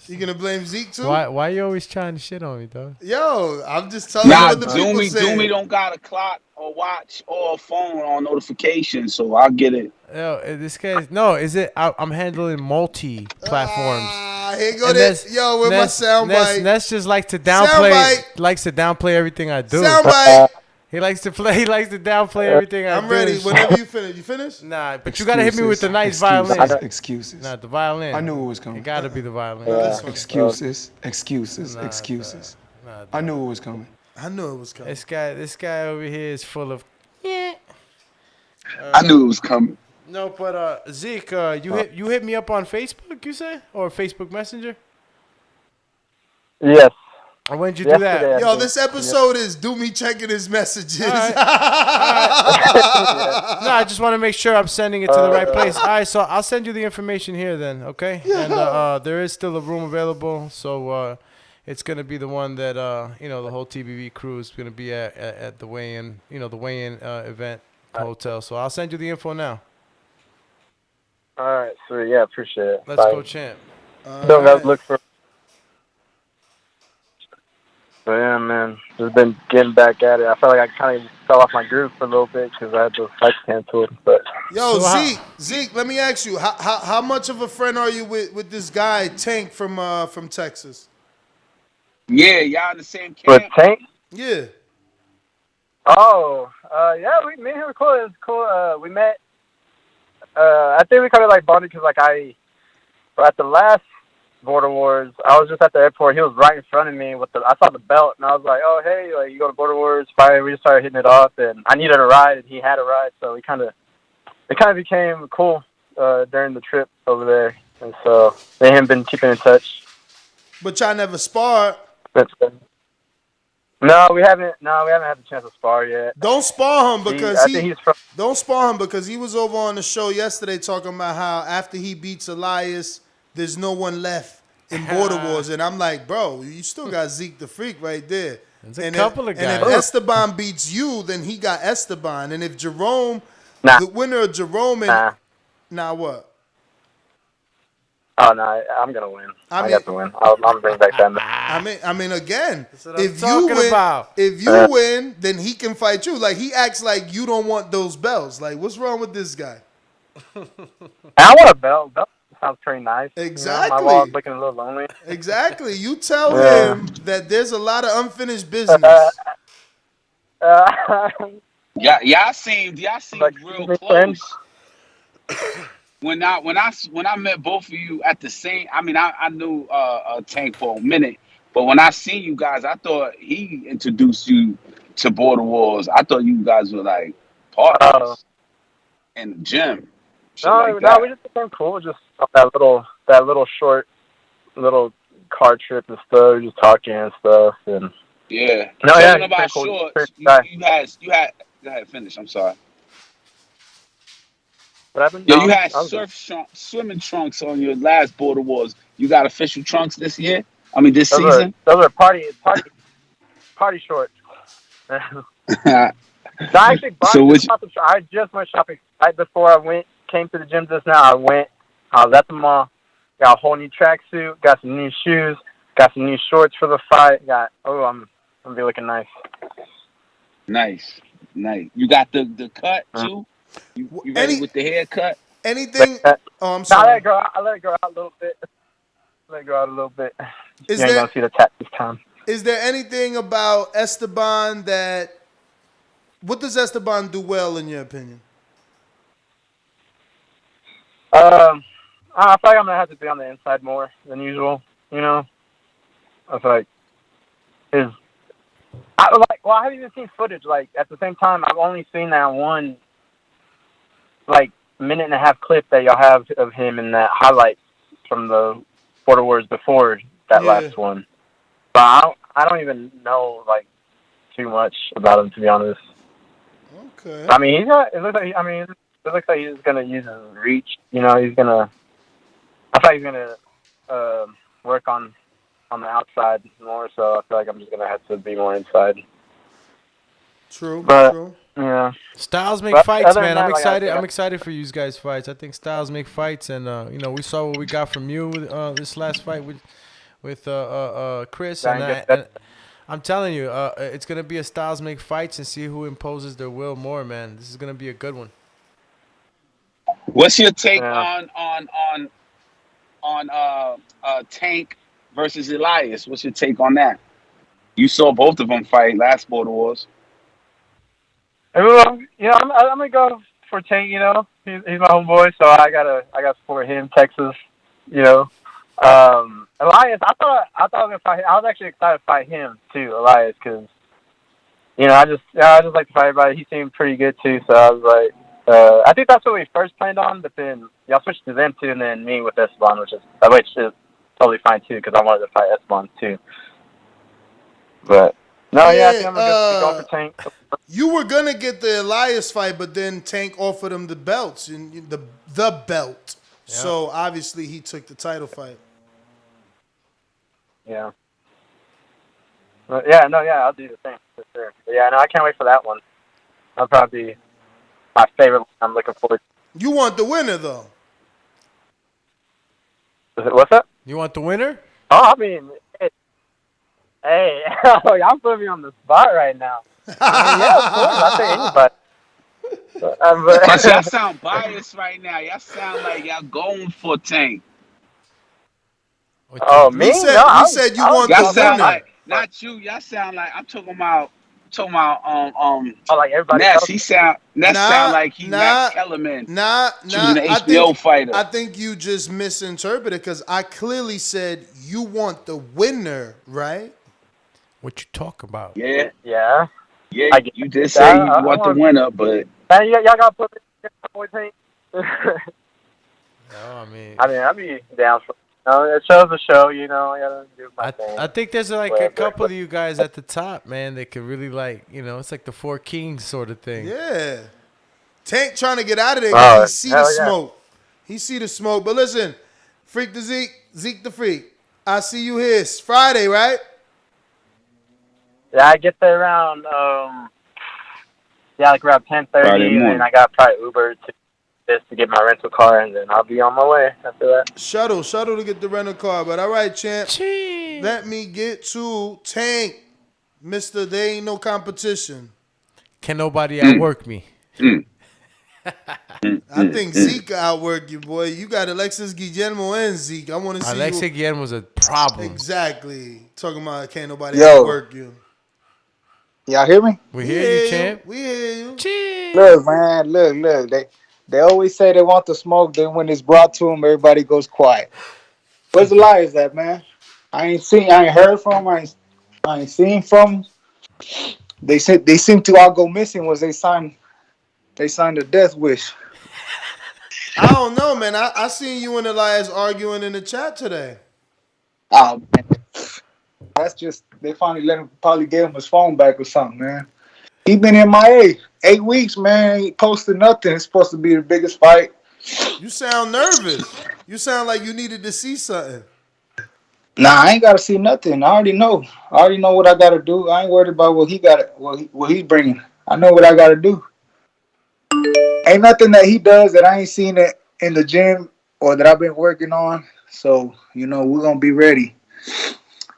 You gonna blame Zeke too? Why you always trying to shit on me, dog? Yo, I'm just telling you what the people say. Doomy don't got a clock or watch or a phone on notifications, so I'll get it. Yo, this guy. No, is it? I'm handling multi platforms. Here go this. Yo, with my soundbite. Ness just likes to downplay everything I do. Soundbite. He likes to downplay everything I do. I'm ready. Whenever you finish. You finish? Nah, but you gotta hit me with the nice violin. Excuses. Nah, the violin. I knew it was coming. It gotta be the violin. Excuses. I knew it was coming. I knew it was coming. This guy over here is full of. I knew it was coming. No, but Zeke, you hit me up on Facebook, you say, or Facebook Messenger? Yes. When did you do that? Yo, this episode is do me checking his messages. All right. No, I just want to make sure I'm sending it to the right place. All right, so I'll send you the information here then, okay? Yeah. And there is still a room available, so it's going to be the one that, the whole TBV crew is going to be at the weigh-in, the weigh-in event hotel. So I'll send you the info now. All right, sweet. Yeah, appreciate it. Let's go, champ. Don't guys look for. So yeah, man, just been getting back at it. I felt like I kind of fell off my groove for a little bit because I had those fights canceled. But yo, Zeke, let me ask you, how much of a friend are you with this guy Tank from Texas? Yeah, y'all in the same camp. With Tank? Yeah. Oh, yeah, me and him were cool. It was cool. We met. I think we kind of like bonded because at the last Border Wars, I was just at the airport. He was right in front of me I saw the belt, and I was like, "Oh, hey, like you go to Border Wars?" Finally, we just started hitting it off, and I needed a ride, and he had a ride, so it kind of became cool during the trip over there, and so me and him been keeping in touch. But y'all never sparred. No, we haven't had the chance to spar yet. Don't spar him because don't spar him because he was over on the show yesterday talking about how after he beats Elias, there's no one left in Border Wars, and I'm like, bro, you still got Zeke the Freak right there. There's a couple of guys. And if Esteban beats you, then he got Esteban, and if Jerome, the winner of Jerome, and now what? Oh no, I'm gonna win. I got to win. I'm gonna bring back that. I mean, again, if you win, then he can fight you. Like he acts like you don't want those belts. Like what's wrong with this guy? I want a belt. Belt sounds pretty nice. Exactly. My wall's looking a little lonely. Exactly. You tell him that there's a lot of unfinished business. Y'all seemed real close. When I met both of you at the same, I knew Tank for a minute, but when I seen you guys, I thought he introduced you to Border Wars. I thought you guys were like partners in the gym. No, we just became cool. Just that little short car trip and stuff. We just talking and stuff and yeah. No, talking about cool. Shorts. You had go ahead, finish. I'm sorry. Yeah, you had swimming trunks on your last Border Wars. You got official trunks this season? Those are party shorts. I actually bought I just went shopping right before I came to the gym just now. I was at the mall, got a whole new tracksuit, got some new shoes, got some new shorts for the fight. I'm gonna be looking nice. Nice. You got the cut too? You ready with the haircut? Anything? Oh, I'm sorry. I let it grow out a little bit. You ain't gonna see the tap this time. Is there anything about Esteban what does Esteban do well in your opinion? I feel like I'm gonna have to be on the inside more than usual. I feel like I haven't even seen footage. Like at the same time, I've only seen that one minute and a half clip that y'all have of him in that highlight from the Border Wars before that last one. But I don't even know too much about him, to be honest. Okay. I mean, it looks like he's gonna use his reach. I thought he's gonna work on the outside more. So I feel like I'm just gonna have to be more inside. True. Yeah. Styles make fights, man. I'm excited. I'm excited for you guys' fights. I think styles make fights, and we saw what we got from you this last fight with Chris, and I'm telling you, it's gonna be a styles make fights and see who imposes their will more, man. This is gonna be a good one. What's your take on Tank versus Elias? What's your take on that? You saw both of them fight last Border Wars. Well, I'm gonna go for Tank. He's my homeboy, so I gotta support him. Texas, Elias, I thought I was gonna fight him. I was actually excited to fight him too, Elias, because I just like to fight everybody. He seemed pretty good too, so I was like, I think that's what we first planned on, but then y'all switched to them too, and then me with Esteban, which is totally fine too, because I wanted to fight Esteban too. But no, yeah, I think I'm gonna be going Yeah, for Tank. you were gonna get the Elias fight, but then Tank offered him the belts and the belt. So obviously he took the title fight. Yeah. But yeah, no, yeah, I'll do the same for sure. But yeah, no, I can't wait for that one. That'll probably be my favorite one. I'm looking forward You want the winner though. to. What's up? You want the winner? Oh, I mean, hey, y'all putting me on the spot right now. I mean, yeah, of course, I'll take anybody. But y'all But, sound biased right now. Y'all sound like y'all going for Tank. oh, me? We No, said we said you want Y'all the sound winner. like not you. Y'all sound like I'm talking about oh, like everybody Ness. else. Ness sound Nah, like he Max nah, Kellerman nah. choosing an I HBO think fighter. you just misinterpreted because I clearly said you want the winner, right? What you talk about? Yeah, Yeah. yeah. I get You did that. say you I want the want. winner, but Man, y'all got to put me in the boy Tank. No, I mean, I'll be down for. It show's a show, I gotta do my thing. I think there's like a Whatever. couple of you guys at the top, man, that could really it's like the Four Kings sort of thing. Yeah. Tank trying to get out of there because he see the hell yeah. smoke. He see the smoke. But listen, Freak the Zeke the Freak. I see you here. It's Friday, right? Yeah, I get there around like around 10:30, Friday and then morning. I got probably Uber to get my rental car, and then I'll be on my way after that. Shuttle to get the rental car. But all right, champ. Let me get to Tank. Mister, there ain't no competition. Can nobody outwork me? I think Zeke outwork you, boy. You got Alexis Guillermo and Zeke. I want to see Alexis Guillermo was a problem. Exactly. Talking about can't nobody Yo. outwork you. Y'all hear me? We hear you, champ. We hear you. Look, man, look. They always say they want the smoke. Then when it's brought to them, everybody goes quiet. Where's the liars at, man? I ain't heard from 'em. I ain't seen from 'em. They seem to all go missing. Was they signed a death wish? I don't know, man. I seen you and Elias arguing in the chat today. Oh man, that's just they finally probably gave him his phone back or something, man. He been MIA 8 weeks, man. He posted nothing. It's supposed to be the biggest fight. You sound nervous. You sound like you needed to see something. Nah, I ain't gotta see nothing. I already know. I already know what I gotta do. I ain't worried about what he got. What he's bringing. I know what I gotta do. Ain't nothing that he does that I ain't seen it in the gym or that I've been working on. So we're gonna be ready.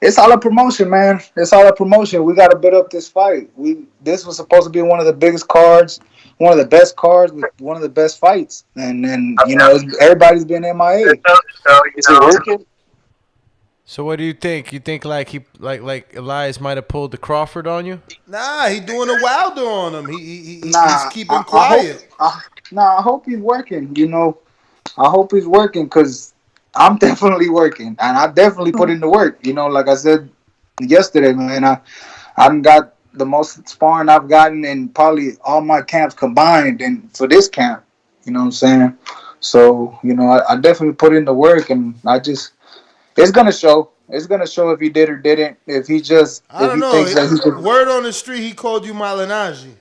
It's all a promotion, man. It's all a promotion. We gotta build up this fight. This was supposed to be one of the biggest cards, one of the best cards with one of the best fights, and then everybody's been MIA. Is it working? So what do you think? You think like he like Elias might have pulled the Crawford on you? Nah, he doing a Wilder on him. He's keeping I quiet. I hope he's working. I hope he's working because I'm definitely working, and I definitely put in the work. Like I said yesterday, man, I got the most sparring I've gotten in probably all my camps combined, and for this camp, you know what I'm saying. So I definitely put in the work, and it's gonna show. It's gonna show if he did or didn't. If he just, I don't know. thinks that he could, Word on the street, he called you Malinaji.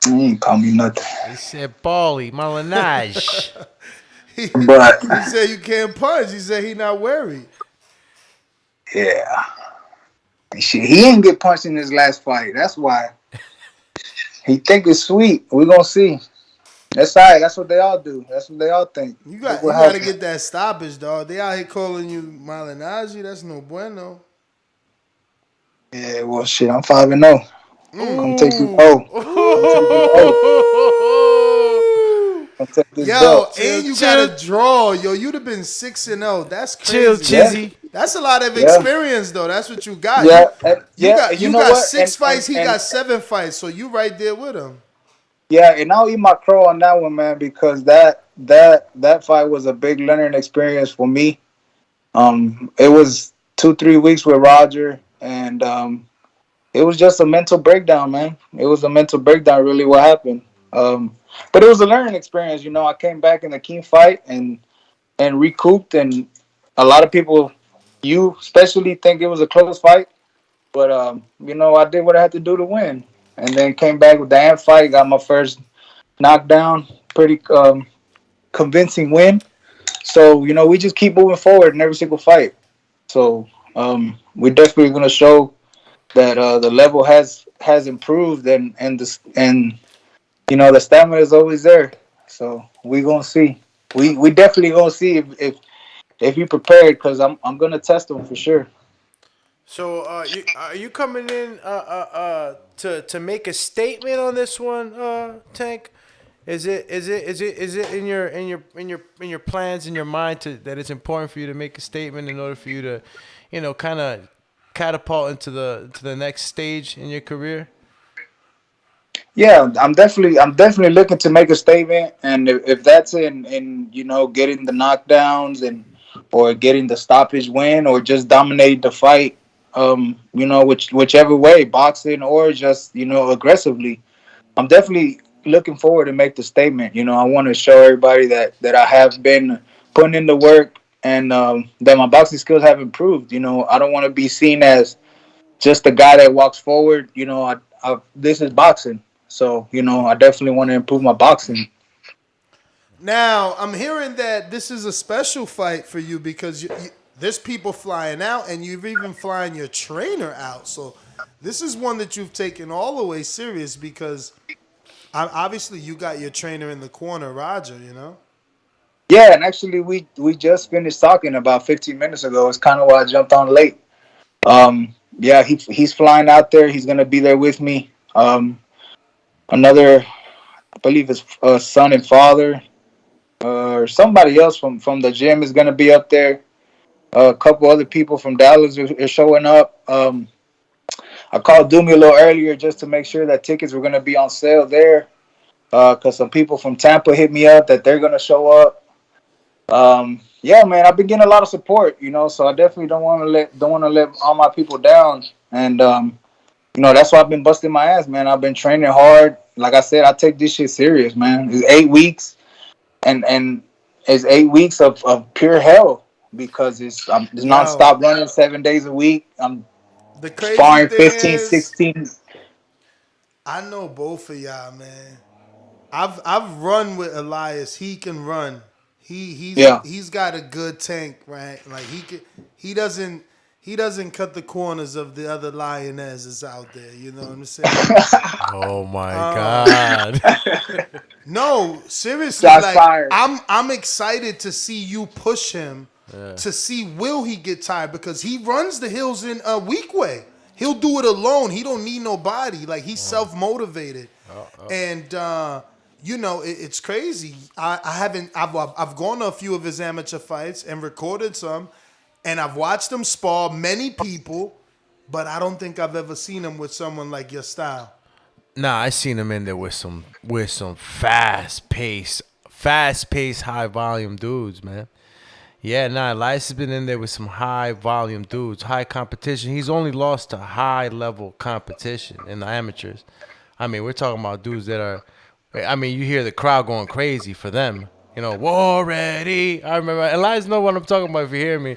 he ain't call me nothing. He said Bally, Malinage. But he said you can't punch. He said he not worried. Yeah. Shit, he didn't get punched in his last fight. That's why. He think it's sweet. We're gonna see. That's all right. That's what they all do. That's what they all think. You got to get that stoppage, dog. They out here calling you Malinaji. That's no bueno. Yeah, well, shit. I'm 5-0. Come take this Come take this belt. And you got a draw. Yo, you'd have been 6-0. That's crazy. Chill, Chizzy. That's a lot of experience, though. That's what you got. You got 6 fights. He got 7 fights. So you right there with him. Yeah, and I'll eat my crow on that one, man, because that fight was a big learning experience for me. It was 2-3 weeks with Roger, and it was just a mental breakdown, man. It was a mental breakdown, really, what happened. But it was a learning experience. I came back in the King fight and recouped, and a lot of people, you especially, think it was a close fight. But I did what I had to do to win, and then came back with the Ant fight. Got my first knockdown, pretty convincing win. So we just keep moving forward in every single fight. So we're definitely gonna show that the level has improved, and the stamina is always there. So we gonna see. We definitely gonna see if he prepared, because I'm gonna test him for sure. So, are you coming in to make a statement on this one, Tank? Is it in your plans, in your mind, that it's important for you to make a statement in order for you to, kind of catapult into the next stage in your career? Yeah, I'm definitely looking to make a statement, and if that's in getting the knockdowns or getting the stoppage win or just dominating the fight, whichever way, boxing or just aggressively, I'm definitely looking forward to make the statement. I want to show everybody that I have been putting in the work, and that my boxing skills have improved. I don't want to be seen as just the guy that walks forward. This is boxing. So, I definitely want to improve my boxing. Now, I'm hearing that this is a special fight for you because there's people flying out, and you've even flying your trainer out. So this is one that you've taken all the way serious because obviously you got your trainer in the corner, Roger, Yeah, and actually we just finished talking about 15 minutes ago. It's kind of why I jumped on late. Yeah, he's flying out there. He's going to be there with me. Another, I believe his son and father, or somebody else from the gym is going to be up there. A couple other people from Dallas are showing up. I called Doomy a little earlier just to make sure that tickets were going to be on sale there, because some people from Tampa hit me up that they're going to show up. Yeah, man, I've been getting a lot of support, so I definitely don't want to let all my people down. And that's why I've been busting my ass, man. I've been training hard. Like I said, I take this shit serious, man. It's 8 weeks, and it's 8 weeks of pure hell, because it's nonstop running 7 days a week. I'm the crazy sparring thing 15, is, 16. I know both of y'all, man. I've run with Elias. He can run. He's got a good tank, right? Like he doesn't cut the corners of the other lionesses out there. You know what I'm saying? Oh my God! No, seriously, I'm excited to see you push him to see will he get tired, because he runs the hills in a weak way. He'll do it alone. He don't need nobody. Like, he's self-motivated, and. It's crazy. I've gone to a few of his amateur fights and recorded some, and I've watched him spar many people, but I don't think I've ever seen him with someone like your style. Nah, I seen him in there with some fast pace, high volume dudes, man. Yeah, Elias has been in there with some high volume dudes, high competition. He's only lost to high level competition in the amateurs. I mean, we're talking about dudes that are. I mean, you hear the crowd going crazy for them. War ready. I remember. Elias know what I'm talking about if you hear me.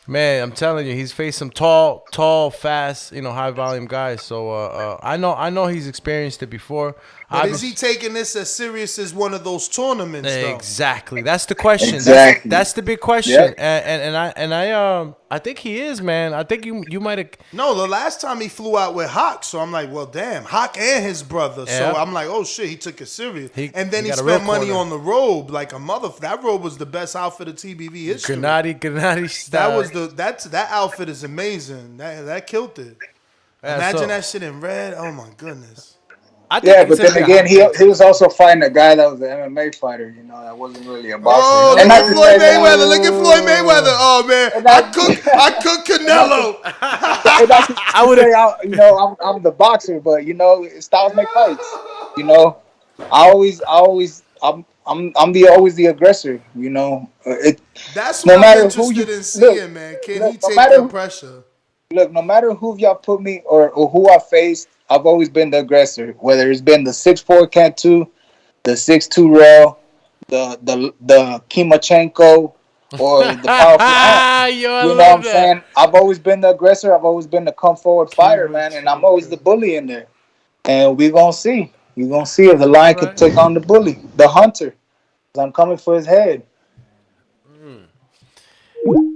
Man, I'm telling you, he's faced some tall, fast, high volume guys. So I know he's experienced it before. But is he taking this as serious as one of those tournaments, though? Exactly. That's the question. Exactly. That's the big question. Yeah. And I think he is, man. I think you might have. No, the last time he flew out with Hawk, so I'm like, well, damn, Hawk and his brother. Yeah. So I'm like, oh shit, he took it serious. And then he spent money on the robe like a mother. That robe was the best outfit of TBV history. Gennady style. That outfit is amazing. That killed it. Yeah, imagine that shit in red. Oh my goodness. Yeah, but then again, he was also fighting a guy that was an MMA fighter, that wasn't really a boxer. Oh, look at Floyd Mayweather! Look at Floyd Mayweather! Oh man, I cook Canelo. I would say, I'm the boxer, but styles make fights. I'm always the aggressor. That's what I'm interested in seeing, man. Can he take the pressure? Look, no matter who y'all put me or who I faced, I've always been the aggressor. Whether it's been the 6'4" Cantu, the 6'2" Rail, the Kimachenko, or the powerful ant. Yo, I You know what love I'm that. saying? I've always been the aggressor. I've always been the come forward fighter, man, and I'm always the bully in there. And we gonna see. You gonna see if the All lion could right. take on the bully, the hunter. 'Cause I'm coming for his head.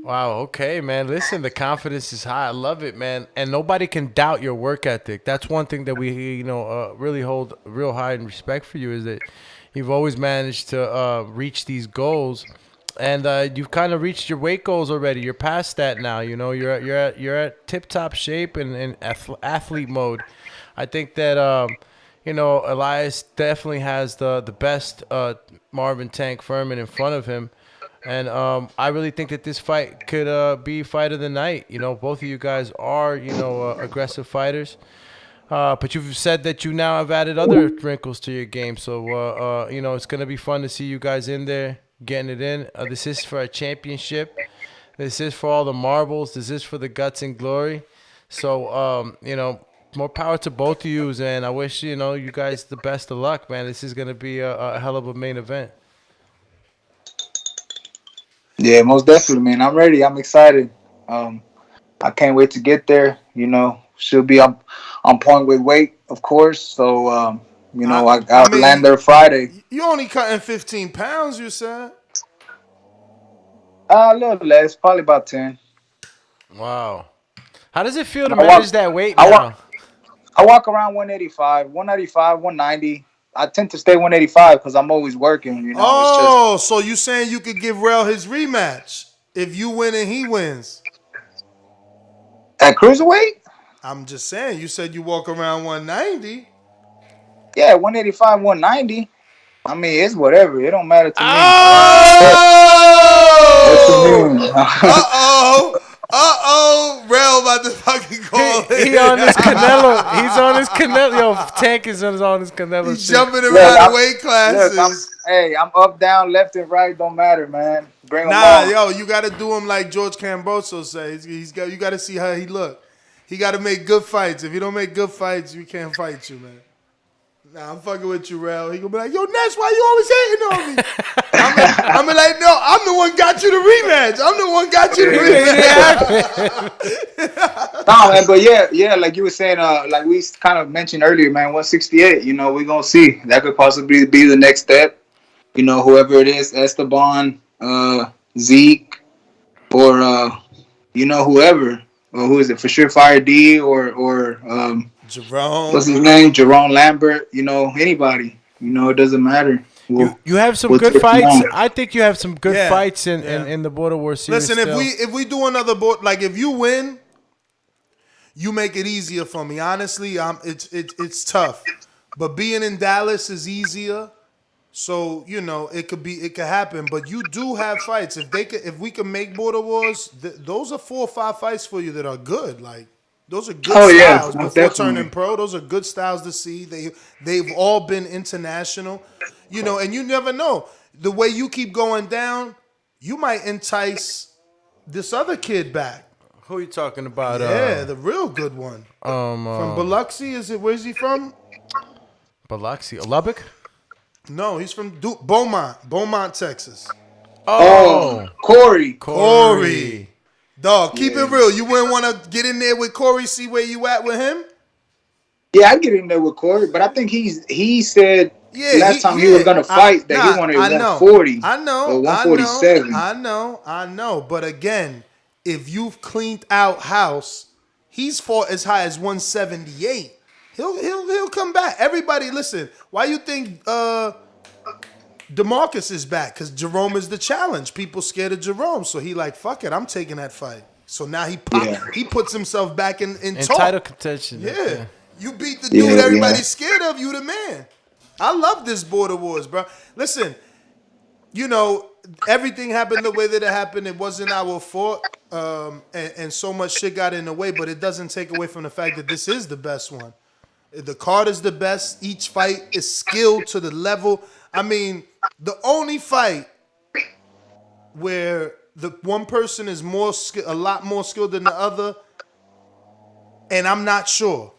Wow. Okay, man. Listen, the confidence is high. I love it, man. And nobody can doubt your work ethic. That's one thing that we, really hold real high in respect for you is that you've always managed to reach these goals, and you've kind of reached your weight goals already. You're past that now. You know, you're at tip top shape and in athlete mode. I think that Elias definitely has the best Marvin Tank Furman in front of him. And I really think that this fight could be fight of the night. You know, both of you guys are, aggressive fighters. But you've said that you now have added other wrinkles to your game. So, it's going to be fun to see you guys in there getting it in. This is for a championship. This is for all the marbles. This is for the guts and glory. So, more power to both of you. And I wish, you guys the best of luck, man. This is going to be a hell of a main event. Yeah, most definitely, man. I'm ready. I'm excited. I can't wait to get there. You know, she'll be on point with weight, of course. So, I'll land there Friday. You only cutting 15 pounds, you said? A little less, probably about 10. Wow. How does it feel to manage that weight now? I walk around 185, 190. I tend to stay 185 because I'm always working. You know. Oh, so you saying you could give Rel his rematch if you win and he wins? At cruiserweight? I'm just saying. You said you walk around 190. Yeah, 185, 190. I mean, it's whatever. It don't matter to me. Rel about to fucking call he on his Canelo. He's on his Canelo. Yo, Tank is on his Canelo. He's jumping around weight classes. I'm up, down, left, and right. Don't matter, man. Bring him on. Yo, you got to do him like George Camboso says. You got to see how he look. He got to make good fights. If you don't make good fights, we can't fight you, man. Nah, I'm fucking with you, Rel. He gonna be like, yo, Ness, why you always hating on me? I'm like, no, I'm the one got you the rematch. I'm the one got you the rematch. No, man, but yeah, like you were saying, like we kind of mentioned earlier, man, 168. You know, we're gonna see that could possibly be the next step. You know, whoever it is, Esteban, Zeke, or whoever, or who is it for sure, Fire D or Jerome. What's his name? Jerome Lambert. You know, anybody. You know, it doesn't matter. You have some good fights. I think you have some good fights in the Border War series. Listen, if we do another like if you win, you make it easier for me. Honestly, it's tough, but being in Dallas is easier. So it could happen. But you do have fights. If we can make Border Wars, those are 4 or 5 fights for you that are good. Like. Those are good styles. Before turning pro, those are good styles to see. They've all been international, and you never know. The way you keep going down, you might entice this other kid back. Who are you talking about? Yeah, the real good one. From Biloxi, where's he from? Biloxi, Lubbock? No, he's from Beaumont, Texas. Oh, Corey. Dog, keep it real. You wouldn't want to get in there with Corey, see where you at with him? Yeah, I'd get in there with Corey, but I think he said last time he was going to fight he wanted 140 or 147. I know. But again, if you've cleaned out House, he's fought as high as 178. He'll come back. Everybody, listen, why you think DeMarcus is back? Because Jerome is the challenge. People scared of Jerome. So he like, fuck it, I'm taking that fight. So now he puts himself back in title contention. Yeah. You beat the dude everybody's scared of, you the man. I love this Border Wars, bro. Listen, everything happened the way that it happened. It wasn't our fault. And so much shit got in the way, but it doesn't take away from the fact that this is the best one. The card is the best. Each fight is skilled to the level. I mean, the only fight where the one person is a lot more skilled than the other, and I'm not sure.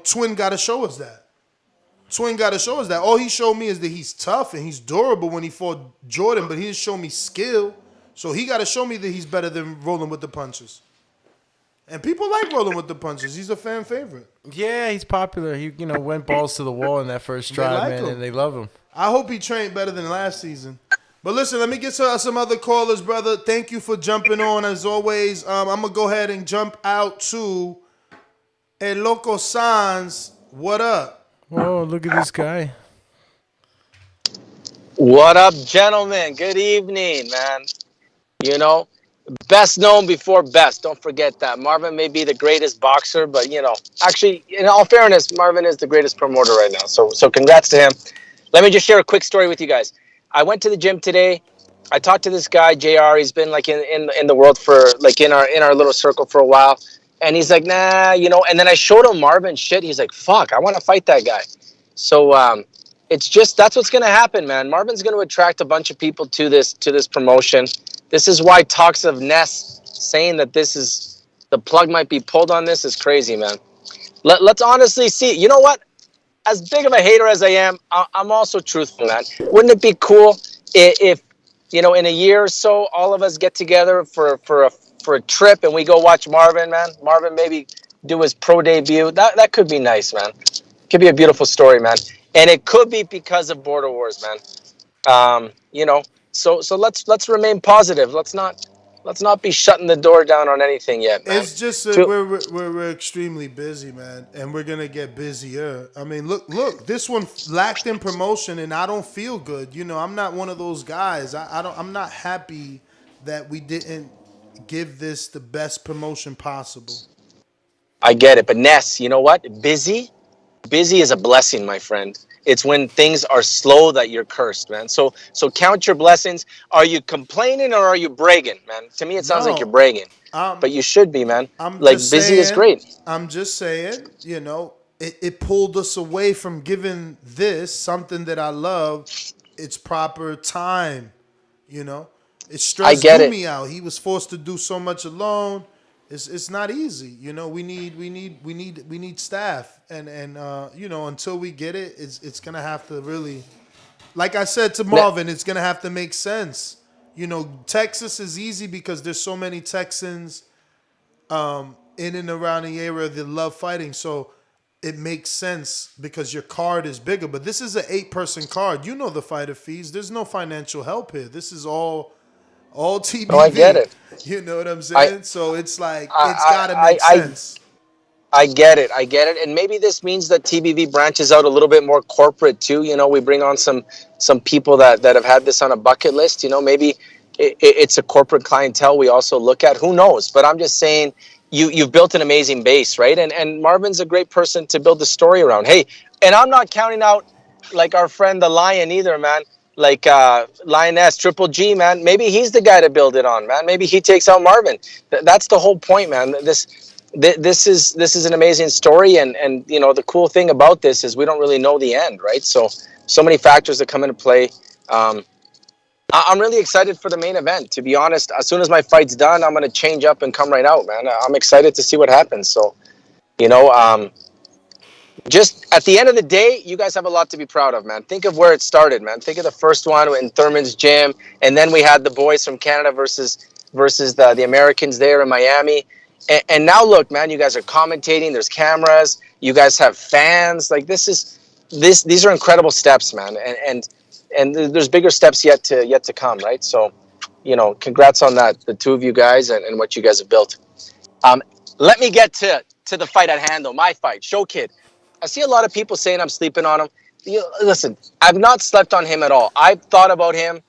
Twin got to show us that. All he showed me is that he's tough and he's durable when he fought Jordan, but he didn't show me skill. So he got to show me that he's better than rolling with the punches. And people like rolling with the punches. He's a fan favorite. Yeah, he's popular. He, went balls to the wall in that first drive, man, and they love him. I hope he trained better than last season. But listen, let me get to some other callers, brother. Thank you for jumping on, as always. I'm going to go ahead and jump out to El Loco Sans. What up? Whoa, look at this guy. What up, gentlemen? Good evening, man. Best known before best. Don't forget that. Marvin may be the greatest boxer, but, actually, in all fairness, Marvin is the greatest promoter right now. So congrats to him. Let me just share a quick story with you guys. I went to the gym today. I talked to this guy, JR. He's been like in the world for like in our little circle for a while. And he's like, nah, and then I showed him Marvin's shit. He's like, fuck, I want to fight that guy. So it's just, that's what's going to happen, man. Marvin's going to attract a bunch of people to this promotion. This is why talks of Ness saying that the plug might be pulled on this is crazy, man. Let's honestly see. You know what? As big of a hater as I am, I'm also truthful, man. Wouldn't it be cool if in a year or so, all of us get together for a trip and we go watch Marvin, man? Marvin maybe do his pro debut. That could be nice, man. Could be a beautiful story, man. And it could be because of Border Wars, man. So let's remain positive. Let's not be shutting the door down on anything yet, man. It's just we're extremely busy, man, and we're gonna get busier. I mean, look, this one lacked in promotion, and I don't feel good. I'm not one of those guys. I'm not happy that we didn't give this the best promotion possible. I get it, but Ness, you know what? Busy is a blessing, my friend. It's when things are slow that you're cursed, man. So count your blessings. Are you complaining or are you bragging, man? To me, it sounds like you're bragging. But you should be, man. Busy is great. I'm just saying, it pulled us away from giving this, something that I love, its proper time. It stressed me out. He was forced to do so much alone. It's not easy, We need staff, and until we get it, it's gonna have to really, like I said to Marvin, it's gonna have to make sense. Texas is easy because there's so many Texans, in and around the area that love fighting, so it makes sense because your card is bigger. But this is an 8-person card. The fighter fees. There's no financial help here. This is all TBV. No, I get it. You know what I'm saying? So it's like, it's got to make sense. I get it. And maybe this means that TBV branches out a little bit more corporate too. We bring on some people that have had this on a bucket list. Maybe it's a corporate clientele we also look at. Who knows? But I'm just saying you've built an amazing base, right? And Marvin's a great person to build the story around. Hey, and I'm not counting out like our friend the Lion either, man. Like Lioness, Triple G, man. Maybe he's the guy to build it on, man. Maybe he takes out Marvin. That's the whole point, man. This is an amazing story, and the cool thing about this is we don't really know the end, right? So many factors that come into play. I'm really excited for the main event. To be honest, as soon as my fight's done, I'm gonna change up and come right out, man. I'm excited to see what happens. So, just at the end of the day, you guys have a lot to be proud of, man. Think of where it started, man. Think of the first one in Thurman's gym, and then we had the boys from Canada versus the Americans there in Miami. And now look, man, you guys are commentating. There's cameras. You guys have fans. Like these are incredible steps, man. And there's bigger steps yet to come, right? So, congrats on that, the two of you guys and what you guys have built. Let me get to the fight at hand, though. My fight, Show Kid. I see a lot of people saying I'm sleeping on him. Listen, I've not slept on him at all. I've thought about him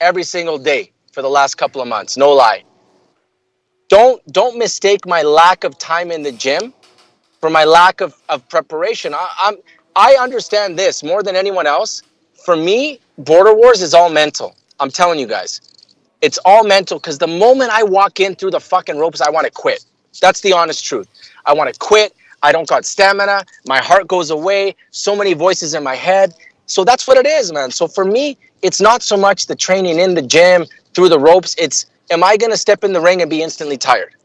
every single day for the last couple of months. No lie. Don't mistake my lack of time in the gym for my lack of preparation. I understand this more than anyone else. For me, Border Wars is all mental. I'm telling you guys. It's all mental because the moment I walk in through the fucking ropes, I want to quit. That's the honest truth. I want to quit. I don't got stamina. My heart goes away. So many voices in my head. So that's what it is, man. So for me, it's not so much the training in the gym through the ropes. It's, am I going to step in the ring and be instantly tired?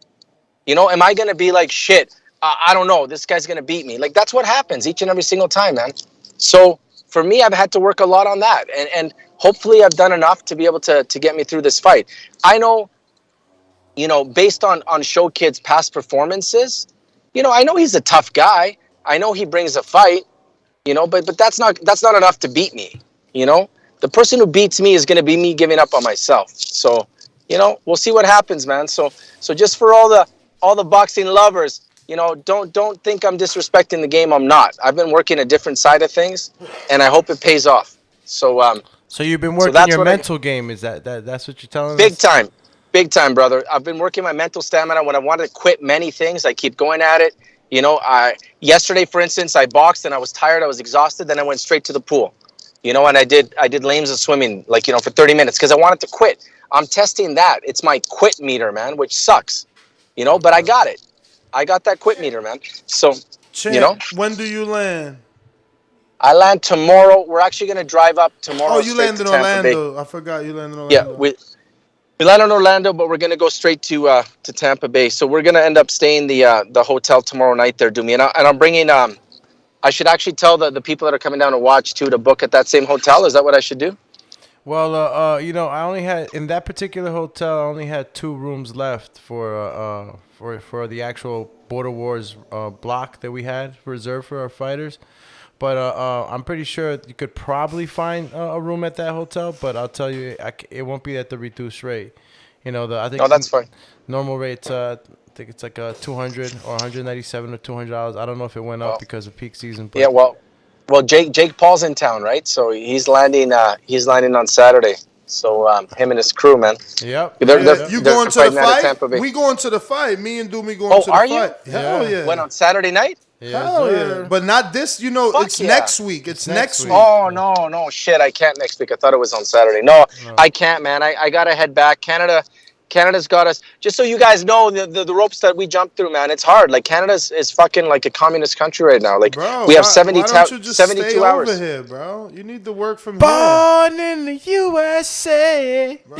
Am I going to be like, shit, I don't know, this guy's going to beat me. Like, that's what happens each and every single time, man. So for me, I've had to work a lot on that. And hopefully I've done enough to be able to get me through this fight. I know, based on Show Kid's past performances, I know he's a tough guy. I know he brings a fight, but that's not enough to beat me. The person who beats me is going to be me giving up on myself. So, we'll see what happens, man. So just for all the boxing lovers, don't think I'm disrespecting the game. I'm not. I've been working a different side of things, and I hope it pays off. So you've been working your mental game. Is that's what you're telling us? Big time, brother. I've been working my mental stamina. When I wanted to quit many things, I keep going at it. Yesterday, for instance, I boxed and I was tired. I was exhausted. Then I went straight to the pool, and I did lanes of swimming, for 30 minutes because I wanted to quit. I'm testing that. It's my quit meter, man, which sucks, but I got it. I got that quit meter, man. So, Champ, when do you land? I land tomorrow. We're actually going to drive up tomorrow. Oh, you land in Orlando. I forgot you landed in Orlando. Yeah, we land in Orlando, but we're going to go straight to Tampa Bay. So we're going to end up staying the hotel tomorrow night there, Doomy. And I'm bringing, I should actually tell the people that are coming down to watch, too, to book at that same hotel. Is that what I should do? Well, I only had, in that particular hotel, I only had 2 rooms left for the actual Border Wars block that we had reserved for our fighters. But I'm pretty sure you could probably find a room at that hotel. But I'll tell you, it won't be at the reduced rate. I think. No, that's fine. Normal rates, I think it's like $200 or $197 or $200. I don't know if it went up because of peak season. But yeah, well, Jake Paul's in town, right? So he's landing on Saturday. So him and his crew, man. Yep. You going to the fight? We going to the fight. Me and Doomy going to the fight. You? Hell yeah. When on Saturday night? Hell yeah. But not this, it's next week. It's next week. Oh, no, shit. I can't next week. I thought it was on Saturday. No, I can't, man. I got to head back. Canada's got us. Just so you guys know, the ropes that we jumped through, man, it's hard. Like, Canada is fucking like a communist country right now. Like, bro, we have 72 hours. Over here, bro. You need to work from Born in the USA. Bro,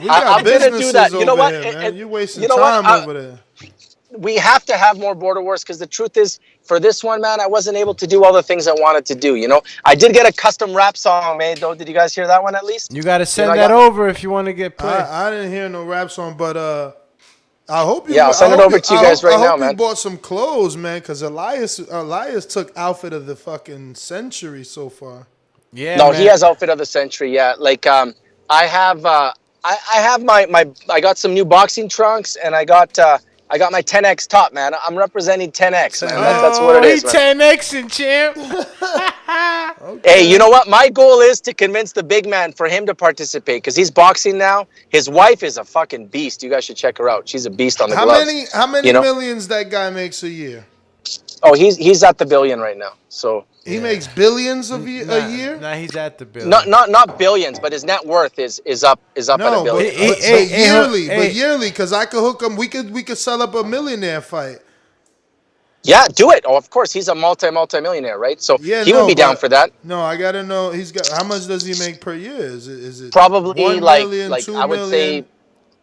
I'm going to do that. You know what? You're wasting time over there. We have to have more Border Wars because the truth is, for this one, man, I wasn't able to do all the things I wanted to do. I did get a custom rap song made, though. Did you guys hear that one at least? You got to send that over if you want to get played. I didn't hear no rap song, but I hope you. Yeah, I'll send it over to you guys right now, man. I hope you bought some clothes, man, because Elias took outfit of the fucking century so far. Yeah. No, man. He has outfit of the century. Yeah, like I have I got some new boxing trunks, and I got my 10X top, man. I'm representing 10X, man. That's what it is, man. 10X, champ. Okay. Hey, you know what? My goal is to convince the big man for him to participate because he's boxing now. His wife is a fucking beast. You guys should check her out. She's a beast on the gloves. How many millions that guy makes a year? Oh, he's at the billion right now. So he makes billions a year. Nah, he's at the billion. Not billions, but his net worth is up at a billion. But yearly, because I could hook him. We could sell up a millionaire fight. Yeah, do it. Oh, of course, he's a multi-millionaire, right? So he would be down for that. No, I gotta know. How much does he make per year? Is it probably 1 million, like 2 I would million? say.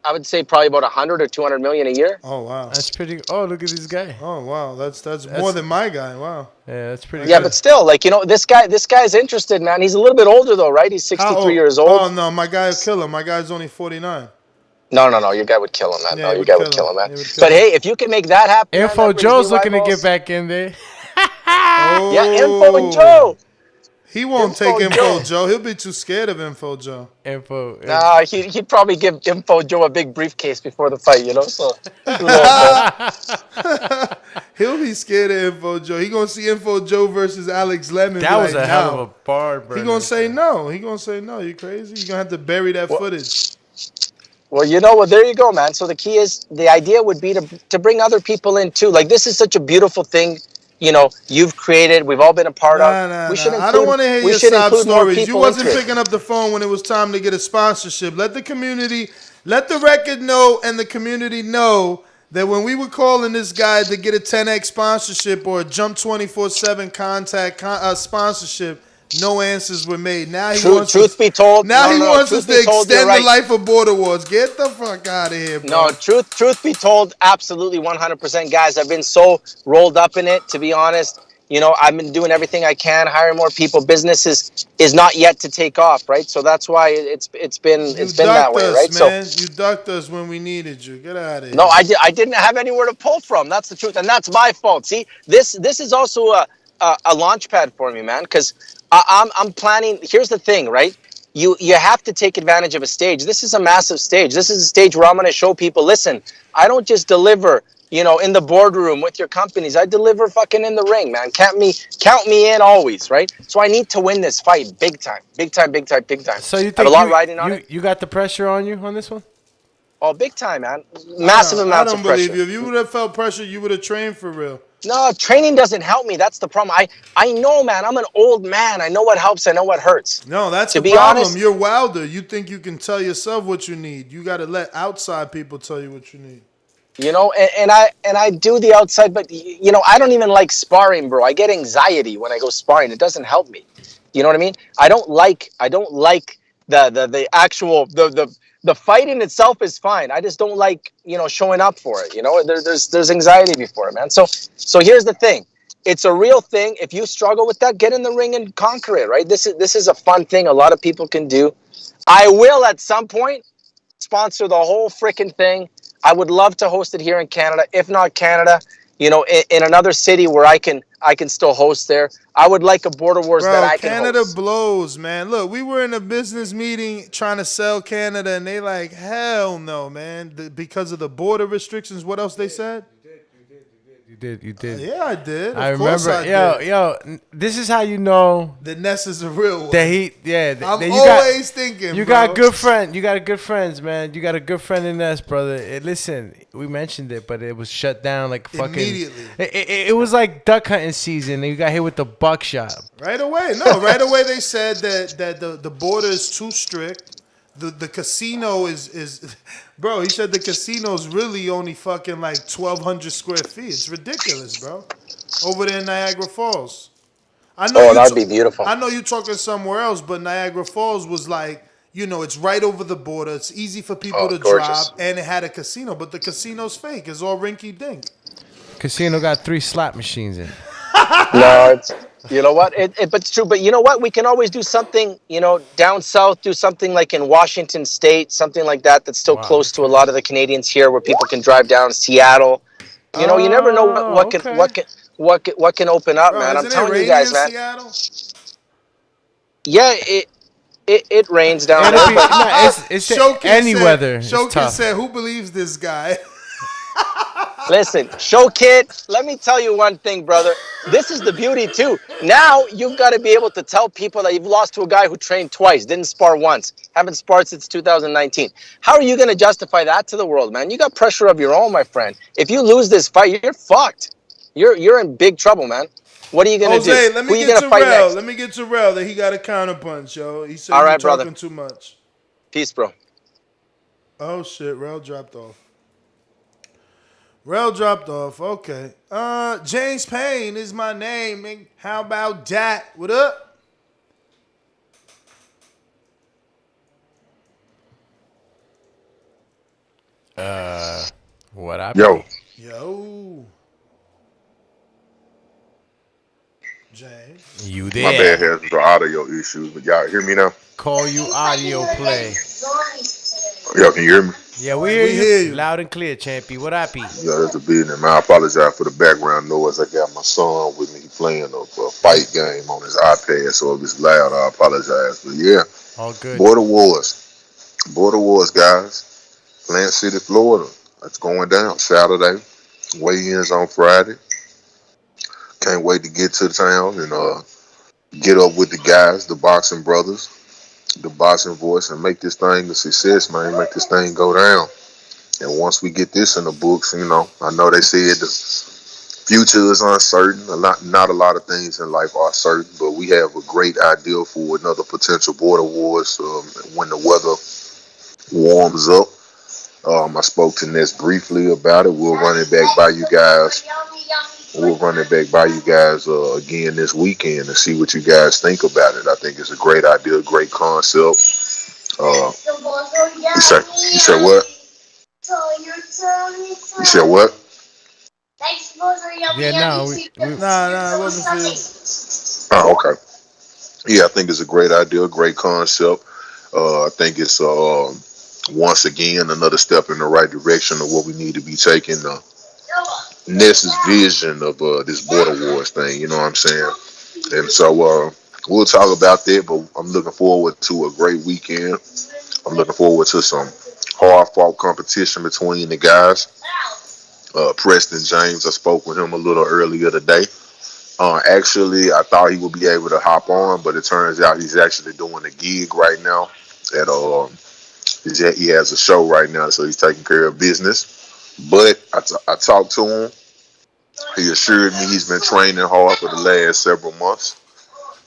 I would say probably about 100 or 200 million a year. Oh wow, that's pretty. Oh, look at this guy. Oh wow, that's more than my guy. Wow. Yeah, that's pretty. Yeah, good. but still, this guy's interested, man. He's a little bit older though, right? He's 63 years old. Oh no, my guy would kill him. My guy's only 49. No, your guy would kill him, man. Yeah, your guy would kill him, man. But hey, if you can make that happen, Info Joe's looking to get back in there. Yeah, Info Joe. He won't take Info Joe. He'll be too scared of Info Joe. Nah, he'd probably give Info Joe a big briefcase before the fight, So he'll be scared of Info Joe. He gonna see Info Joe versus Alex Lemon. That was a hell of a bar, bro. He gonna say no. You crazy? You gonna have to bury that footage. Well, there you go, man. So the idea would be to bring other people in too. Like this is such a beautiful thing. You've created. We've all been a part of. I don't want to hear your sob stories. You wasn't picking up the phone when it was time to get a sponsorship. Let the record know and the community know that when we were calling this guy to get a 10X sponsorship or a Jump 24/7 contact sponsorship, no answers were made. Now he wants us to extend the life of Border Wars. Get the fuck out of here, bro. No, truth be told, absolutely 100%, guys. I've been so rolled up in it, to be honest. I've been doing everything I can, hiring more people. Business is not yet to take off, right? So that's why it's been that way, right? Man. You ducked us when we needed you. Get out of here. No, I didn't have anywhere to pull from. That's the truth, and that's my fault. See, this is also a launch pad for me, man, because I'm planning. Here's the thing, right? You have to take advantage of a stage. This is a massive stage. This is a stage where I'm going to show people, listen, I don't just deliver, in the boardroom with your companies. I deliver fucking in the ring, man. Count me in always, right? So I need to win this fight big time. So you think I have a lot riding on it? You got the pressure on you on this one? Oh, big time, man. Massive amounts of pressure. I don't believe you. If you would have felt pressure, you would have trained for real. No, training doesn't help me. That's the problem. I know, man. I'm an old man. I know what helps. I know what hurts. No, that's the problem. Honest, you're Wilder. You think you can tell yourself what you need. You got to let outside people tell you what you need. And I do the outside, but I don't even like sparring, bro. I get anxiety when I go sparring. It doesn't help me. You know what I mean? I don't like the actual the fight in itself is fine. I just don't like, showing up for it. There's anxiety before it, man. So here's the thing. It's a real thing. If you struggle with that, get in the ring and conquer it, right? This is a fun thing a lot of people can do. I will at some point sponsor the whole freaking thing. I would love to host it here in Canada. If not Canada, in another city where I can still host there. I would like a Border Wars that I can Canada host. blows, man. Look, we were in a business meeting trying to sell Canada, and they like, hell no, man. Because of the border restrictions, what else they said? You did. Yeah, I did. I remember. Yo, this is how you know that Ness is a real one. That he, yeah. I'm always thinking. You got good friend. You got a good friends, man. You got a good friend in Ness, brother. Listen, we mentioned it, but it was shut down like fucking immediately. It was like duck hunting season, and you got hit with the buckshot right away. No, right away they said that the border is too strict. The casino is bro, he said the casino's really only fucking like 1,200 square feet. It's ridiculous, bro. Over there in Niagara Falls. I know that'd be beautiful. I know you're talking somewhere else, but Niagara Falls was like, it's right over the border. It's easy for people to gorgeous. drive, and it had a casino, but the casino's fake. It's all rinky-dink. Casino got 3 slot machines in. No, it's... You know what? But it's true. But you know what? We can always do something, down south, do something like in Washington State, something like that that's still close to a lot of the Canadians here where people can drive down Seattle. You never know what can open up, man. I'm telling you guys, man. Seattle? Yeah, it rains down there. It's any weather. Showkid said, who believes this guy? Listen, Show Kid, let me tell you one thing, brother. This is the beauty, too. Now you've got to be able to tell people that you've lost to a guy who trained twice, didn't spar once, haven't sparred since 2019. How are you going to justify that to the world, man? You got pressure of your own, my friend. If you lose this fight, you're fucked. You're in big trouble, man. What are you going to do? Jose, let me get to Rel. Let me get to Rel that he got a counterpunch, yo. He said you're talking too much. Peace, bro. Oh, shit. Rel dropped off. Rel dropped off. Okay. James Payne is my name. How about that? What up? What up? Yo. James. You there? My bad has the audio issues, but y'all hear me now? Call you audio play. Y'all can you hear me? Yeah, we hear you. Loud and clear, Champy. What up, Yeah, that's a business, man. I apologize for the background noise. I got my son with me. He playing a fight game on his iPad, so if it's loud, I apologize. But yeah, all good. Border Wars, guys. Plant City, Florida. That's going down Saturday. Weigh-ins on Friday. Can't wait to get to the town and get up with the guys, the boxing brothers, the Thaboxingvoice, and make this thing a success, man. Make this thing go down. And once we get this in the books, I know they said the future is uncertain. Not a lot of things in life are certain, but we have a great idea for another potential Border Wars when the weather warms up. I spoke to Ness briefly about it. We'll run it back by you guys. Again this weekend and see what you guys think about it. I think it's a great idea, great concept. You said what? You said what? Yeah, no, we Nah, it wasn't for you. Oh, okay. Yeah, I think it's a great idea, great concept. I think it's once again another step in the right direction of what we need to be taking. Ness's vision of this border wars thing. You know what I'm saying? And so we'll talk about that. But I'm looking forward to a great weekend. I'm looking forward to some hard fought competition between the guys. Preston James, I spoke with him a little earlier today. Actually, I thought he would be able to hop on, but it turns out he's actually doing a gig right now. At he has a show right now, so he's taking care of business. But I talked to him. He assured me he's been training hard for the last several months.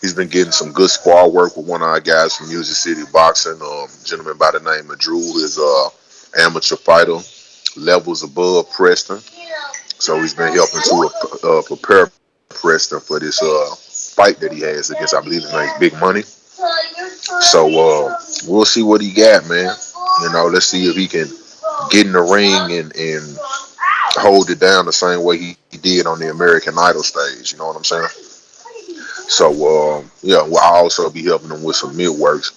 He's been getting some good spar work with one of our guys from Music City Boxing. A gentleman by the name of Drew is amateur fighter, levels above Preston. So he's been helping to prepare Preston for this fight that he has against, I believe his name's Big Money. So we'll see what he got, man. You know, let's see if he can get in the ring and hold it down the same way he did on the American Idol stage. You know what I'm saying? So yeah, we'll also be helping him with some mid works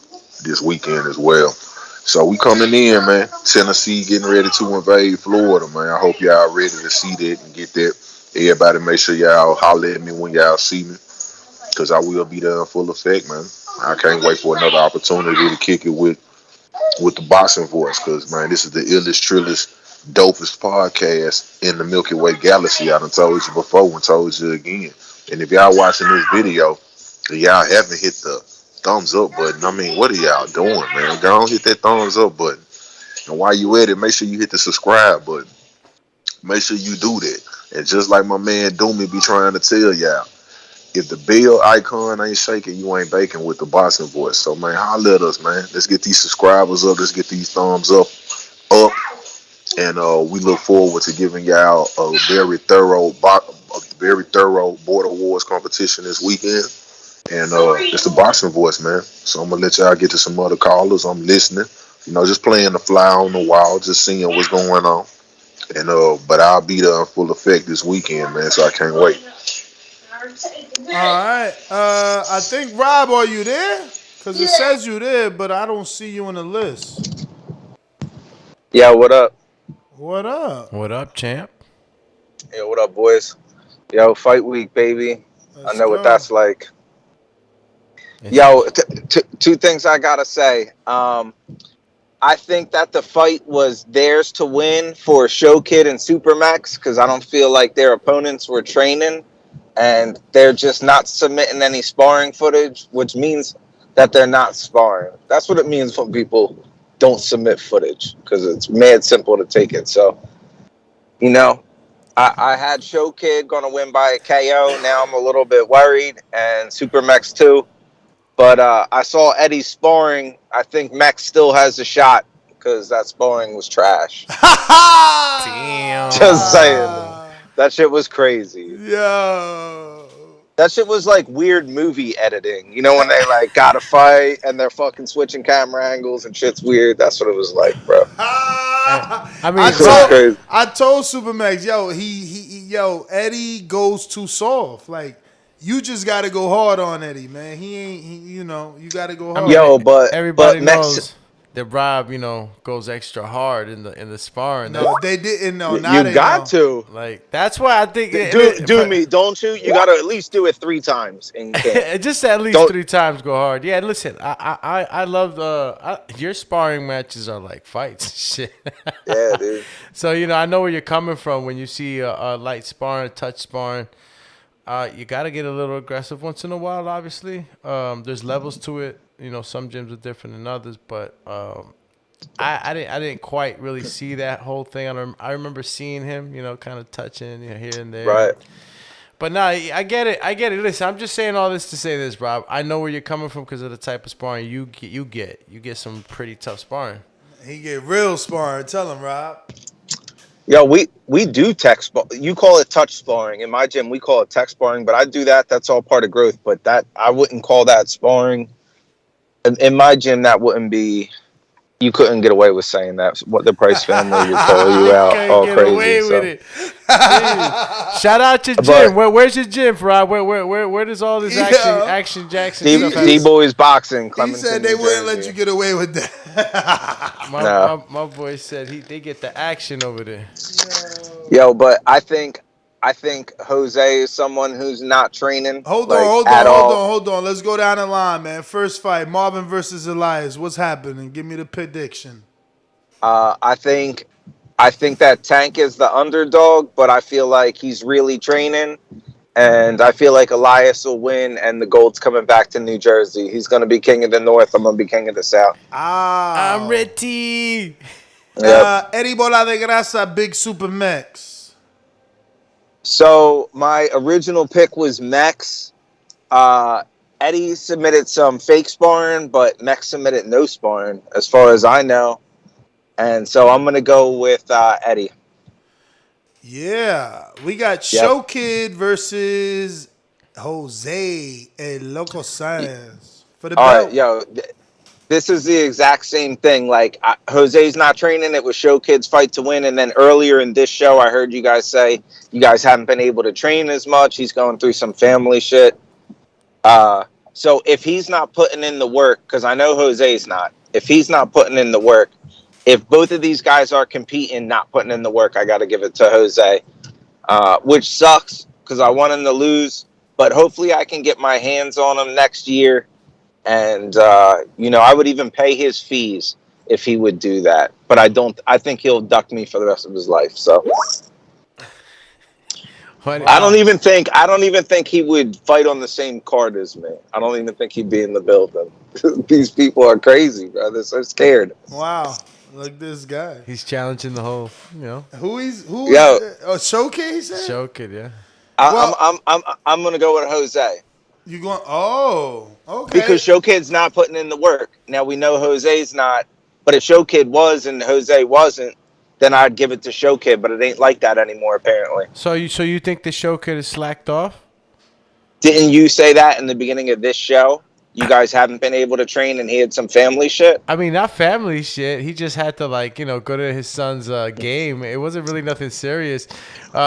this weekend as well. So we coming in, man. Tennessee getting ready to invade Florida, man. I hope y'all ready to see that and get that. Everybody make sure y'all holler at me when y'all see me, because I will be there in full effect, man. I can't wait for another opportunity to kick it with the Boxing Voice, because, man, this is the illest, trillest, dopest podcast in the Milky Way galaxy. I done told you before and told you again. And if y'all watching this video and y'all haven't hit the thumbs up button, I mean, what are y'all doing, man? Go on, hit that thumbs up button. And while you at it, make sure you hit the subscribe button. Make sure you do that. And just like my man Doomy be trying to tell y'all, if the bell icon ain't shaking, you ain't baking with the Boxing Voice. So, man, holler at us, man. Let's get these subscribers up. Let's get these thumbs up. And we look forward to giving y'all a very thorough Border Wars competition this weekend. And it's the Boxing Voice, man. So I'm going to let y'all get to some other callers. I'm listening. You know, just playing the fly on the wall, just seeing what's going on. And but I'll be there in full effect this weekend, man, so I can't wait. All right. I think, Rob, are you there? Because it says you there, but I don't see you on the list. Yeah, what up? What up? What up, champ? Yeah, what up, boys? Yo, fight week, baby. I know what that's like. Yo, two things I gotta say. I think that the fight was theirs to win for Show Kid and Supermax, because I don't feel like their opponents were training, and they're just not submitting any sparring footage, which means that they're not sparring. That's what it means when people don't submit footage, because it's mad simple to take it. So, you know, I had Show Kid going to win by a KO. Now I'm a little bit worried, and Supermax too. But I saw Eddie sparring. I think Max still has a shot, because that sparring was trash. Damn. Just saying. That shit was crazy. Yo. That shit was like weird movie editing. You know when they like got a fight and they're fucking switching camera angles and shit's weird? That's what it was like, bro. I mean, I told Supermax, yo, Eddie goes too soft. Like, you just got to go hard on Eddie, man. You got to go hard. Yo, but everybody knows that Rob, goes extra hard in the sparring. No, they didn't. No, you got to. Like, that's why I think. Do me, don't you? You got to at least do it 3 times. Just at least 3 times go hard. Yeah, listen, I love your sparring matches are like fights. Shit. Yeah, dude. So I know where you're coming from when you see a light sparring, touch sparring. You got to get a little aggressive once in a while, obviously. There's levels to it. Some gyms are different than others, but I didn't quite really see that whole thing. I remember seeing him, kind of touching here and there. Right. But no, I get it. Listen, I'm just saying all this to say this, Rob. I know where you're coming from because of the type of sparring you get some pretty tough sparring. He get real sparring. Tell him, Rob. Yo, we do tech sparring. You call it touch sparring. In my gym, we call it tech sparring, but I do that. That's all part of growth. But that I wouldn't call that sparring. In my gym, that wouldn't be You couldn't get away with saying that. What the Price family would call you out all Get crazy. away So. with it. Shout out your But- gym. Where's your gym, Rob? Where does all this action Jackson stuff happen? D-Boys Boxing. He Clementon, said they New wouldn't Jersey. let you get away with that. My boy said they get the action over there. Yo, but I think Jose is someone who's not training. Hold all. on. Let's go down the line, man. First fight, Marvin versus Elias. What's happening? Give me the prediction. I think that Tank is the underdog, but I feel like he's really training, and I feel like Elias will win, and the gold's coming back to New Jersey. He's going to be king of the North. I'm going to be king of the South. I'm ready. Yep. Eddie Bola de Grasa, Big Super Mex. So my original pick was Mex. Eddie submitted some fake sparring, but Mex submitted no sparring, as far as I know. And so I'm going to go with Eddie. Yeah. We got Show Kid versus Jose El Loco Science for the belt. All right, yo, this is the exact same thing. Like, Jose's not training. It was Show Kid's fight to win. And then earlier in this show, I heard you guys say you guys haven't been able to train as much. He's going through some family shit. So if he's not putting in the work, because I know Jose's not, if he's not putting in the work, if both of these guys are competing, not putting in the work, I got to give it to Jose, which sucks because I want him to lose. But hopefully I can get my hands on him next year. And, I would even pay his fees if he would do that. But I think he'll duck me for the rest of his life. So I don't even think he would fight on the same card as me. I don't even think he'd be in the building. These people are crazy, bro. They're so scared. Wow. Look this guy. He's challenging the whole, Show Kid, he said? Show Kid, yeah. I'm gonna go with Jose. You going? Oh, okay. Because Show Kid's not putting in the work. Now we know Jose's not, but if Show Kid was and Jose wasn't, then I'd give it to Show Kid. But it ain't like that anymore, apparently. So you think the Show Kid is slacked off? Didn't you say that in the beginning of this show? You guys haven't been able to train, and he had some family shit. I mean, not family shit. He just had to go to his son's game. It wasn't really nothing serious.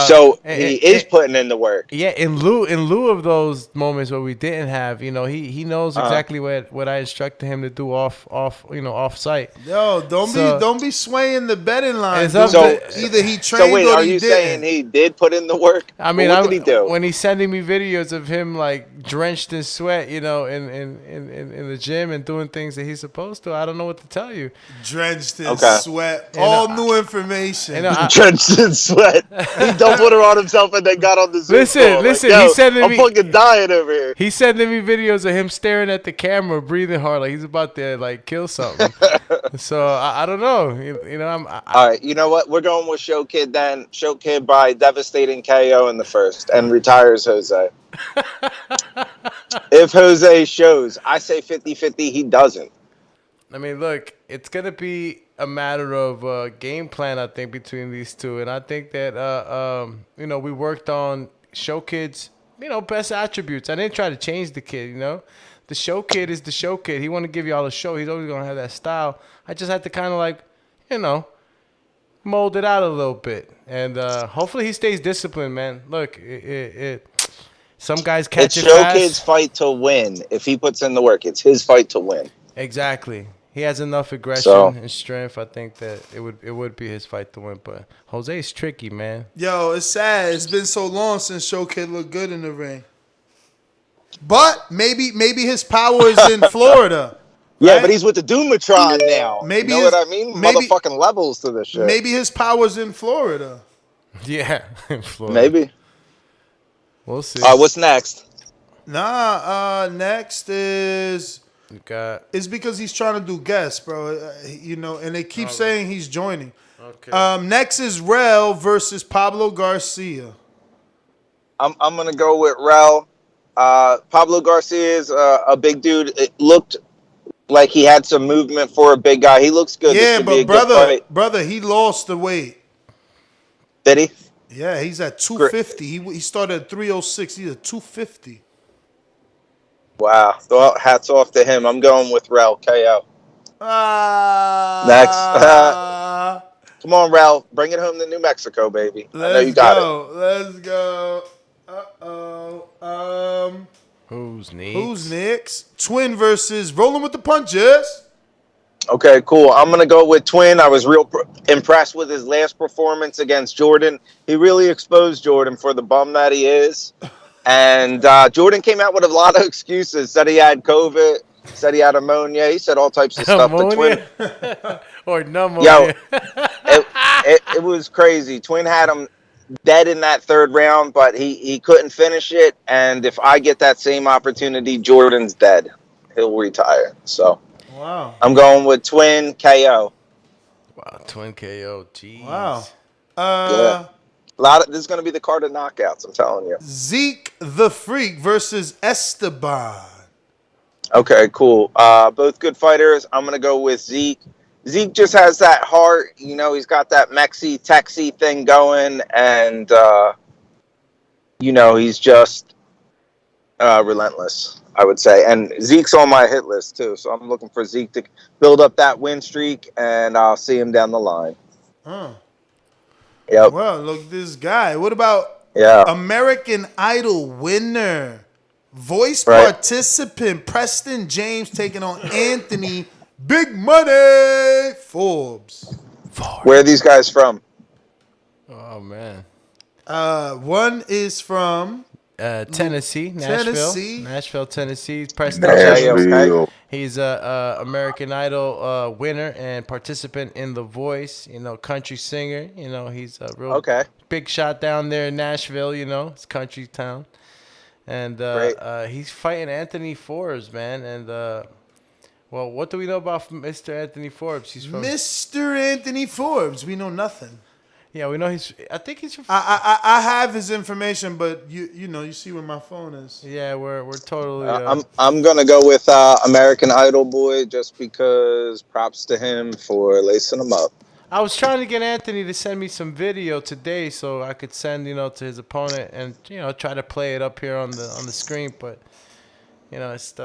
So he is putting in the work. Yeah, in lieu of those moments where we didn't have, he knows exactly what I instructed him to do off site. Yo, don't be swaying the betting line. So either he trained so wait, or are he you didn't. saying he did put in the work? I mean, what did he do? When he's sending me videos of him drenched in sweat, in the gym and doing things that he's supposed to, I don't know what to tell you. Drenched in sweat. All new information. Drenched in sweat. He doubled her on himself and then got on the Zoom call. Listen. He's sending me. I'm fucking dying over here. He's sending me videos of him staring at the camera, breathing hard, like he's about to kill something. So I don't know. All right. You know what? We're going with Show Kid then. Show Kid by devastating KO in the first and retires Jose. If Jose shows, I say 50-50, he doesn't. I mean, look, it's going to be a matter of game plan, I think, between these two. And I think that, we worked on Show Kid's, best attributes. I didn't try to change the kid, The Show Kid is the Show Kid. He want to give you all a show. He's always going to have that style. I just had to kind of mold it out a little bit. And hopefully he stays disciplined, man. Look, some guys catch it fast. It's Show Kid's fight to win. If he puts in the work, it's his fight to win. Exactly. He has enough aggression and strength. I think that it would be his fight to win. But Jose's tricky, man. Yo, it's sad. It's been so long since Show Kid looked good in the ring. But maybe his power is in Florida. Yeah, but he's with the Doomatron now. Maybe you know what I mean? Motherfucking levels to this shit. Maybe his power's in Florida. Yeah, in Florida. Maybe. We'll see. What's next? Next is it's because he's trying to do guests, bro. And they keep saying he's joining. Okay. Next is Rel versus Pablo Garcia. I'm gonna go with Rel. Pablo Garcia is a big dude. It looked like he had some movement for a big guy. He looks good. Yeah, but brother, he lost the weight. Did he? Yeah, he's at 250. He started at 306. He's at 250. Wow. Well, hats off to him. I'm going with Rel KO. Next. Come on, Ralph. Bring it home to New Mexico, baby. I know you got it. Let's go. Uh-oh. Who's Who's next? Twin versus Rolling with the Punches. Okay, cool. I'm going to go with Twin. I was real impressed with his last performance against Jordan. He really exposed Jordan for the bum that he is. And Jordan came out with a lot of excuses. Said he had COVID. Said he had ammonia. He said all types of stuff. But Twin, or pneumonia. Yo, it was crazy. Twin had him dead in that third round, but he couldn't finish it. And if I get that same opportunity, Jordan's dead. He'll retire. So wow, I'm going with Twin KO. Wow, Twin KO. Jeez. Wow. Yeah. This is going to be the card of knockouts, I'm telling you. Zeke the Freak versus Esteban. Okay, cool. Both good fighters. I'm going to go with Zeke. Zeke just has that heart. You know, he's got that Mexi-Texi thing going. And, you know, he's just relentless, I would say. And Zeke's on my hit list, too. So I'm looking for Zeke to build up that win streak, and I'll see him down the line. Huh. Yep. Well, look, this guy. What about American Idol winner, voice participant Preston James taking on Anthony Big Money Forbes? Where are these guys from? Oh, man. One is from Tennessee, Nashville, Tennessee. Preston Nashville. He's a American Idol winner and participant in The Voice. You know, country singer. You know, he's a real big shot down there in Nashville. You know, it's country town, and he's fighting Anthony Forbes, man. And well, what do we know about Mr. Anthony Forbes? He's from Mr. Anthony Forbes. We know nothing. Yeah, we know I think he's from. I have his information, but you know, you see where my phone is. Yeah, we're totally. I'm gonna go with American Idol boy just because props to him for lacing him up. I was trying to get Anthony to send me some video today so I could send to his opponent and try to play it up here on the screen, but it's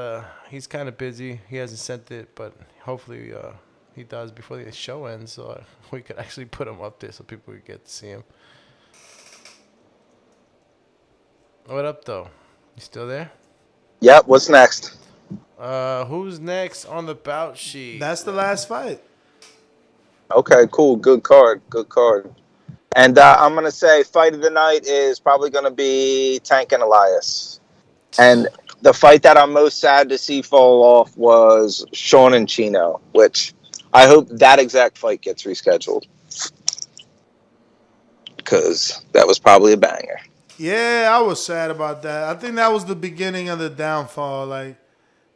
he's kind of busy. He hasn't sent it, but hopefully he does before the show ends, so we could actually put him up there so people could get to see him. What up, though? You still there? Yep. What's next? Who's next on the bout sheet? That's the last fight. Okay, cool. Good card. And I'm going to say fight of the night is probably going to be Tank and Elias. And the fight that I'm most sad to see fall off was Sean and Chino, which I hope that exact fight gets rescheduled because that was probably a banger. Yeah, I was sad about that. I think that was the beginning of the downfall. Like,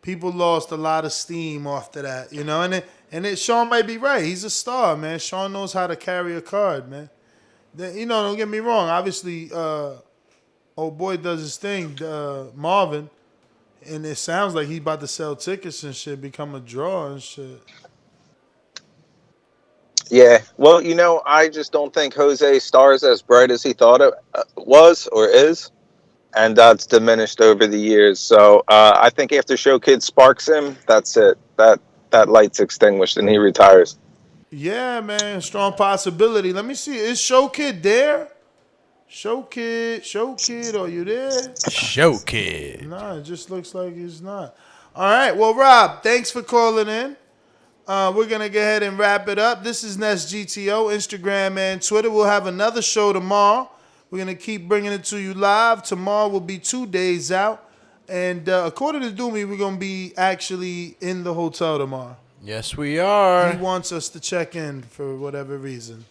people lost a lot of steam after that, and Sean might be right. He's a star, man. Sean knows how to carry a card, man. Don't get me wrong. Obviously, old boy does his thing, Marvin, and it sounds like he about to sell tickets and shit, become a draw and shit. Yeah, well, I just don't think Jose stars as bright as he thought it was or is, and that's diminished over the years. So I think after Show Kid sparks him, that's it. That light's extinguished and he retires. Yeah, man, strong possibility. Let me see. Is Show Kid there? Show Kid, are you there? Show Kid. Nah, it just looks like he's not. All right, well, Rob, thanks for calling in. We're going to go ahead and wrap it up. This is Nest GTO, Instagram and Twitter. We'll have another show tomorrow. We're going to keep bringing it to you live. Tomorrow will be 2 days out. And according to Doomy, we're going to be actually in the hotel tomorrow. Yes, we are. He wants us to check in for whatever reason.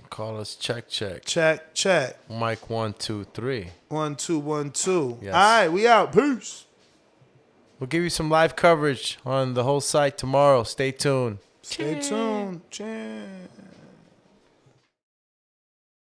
Call us check. Check. Mike 1 2 3. 1 2 1 2. Yes. All right, we out. Peace. We'll give you some live coverage on the whole site tomorrow. Stay tuned. Stay tuned. Cheers.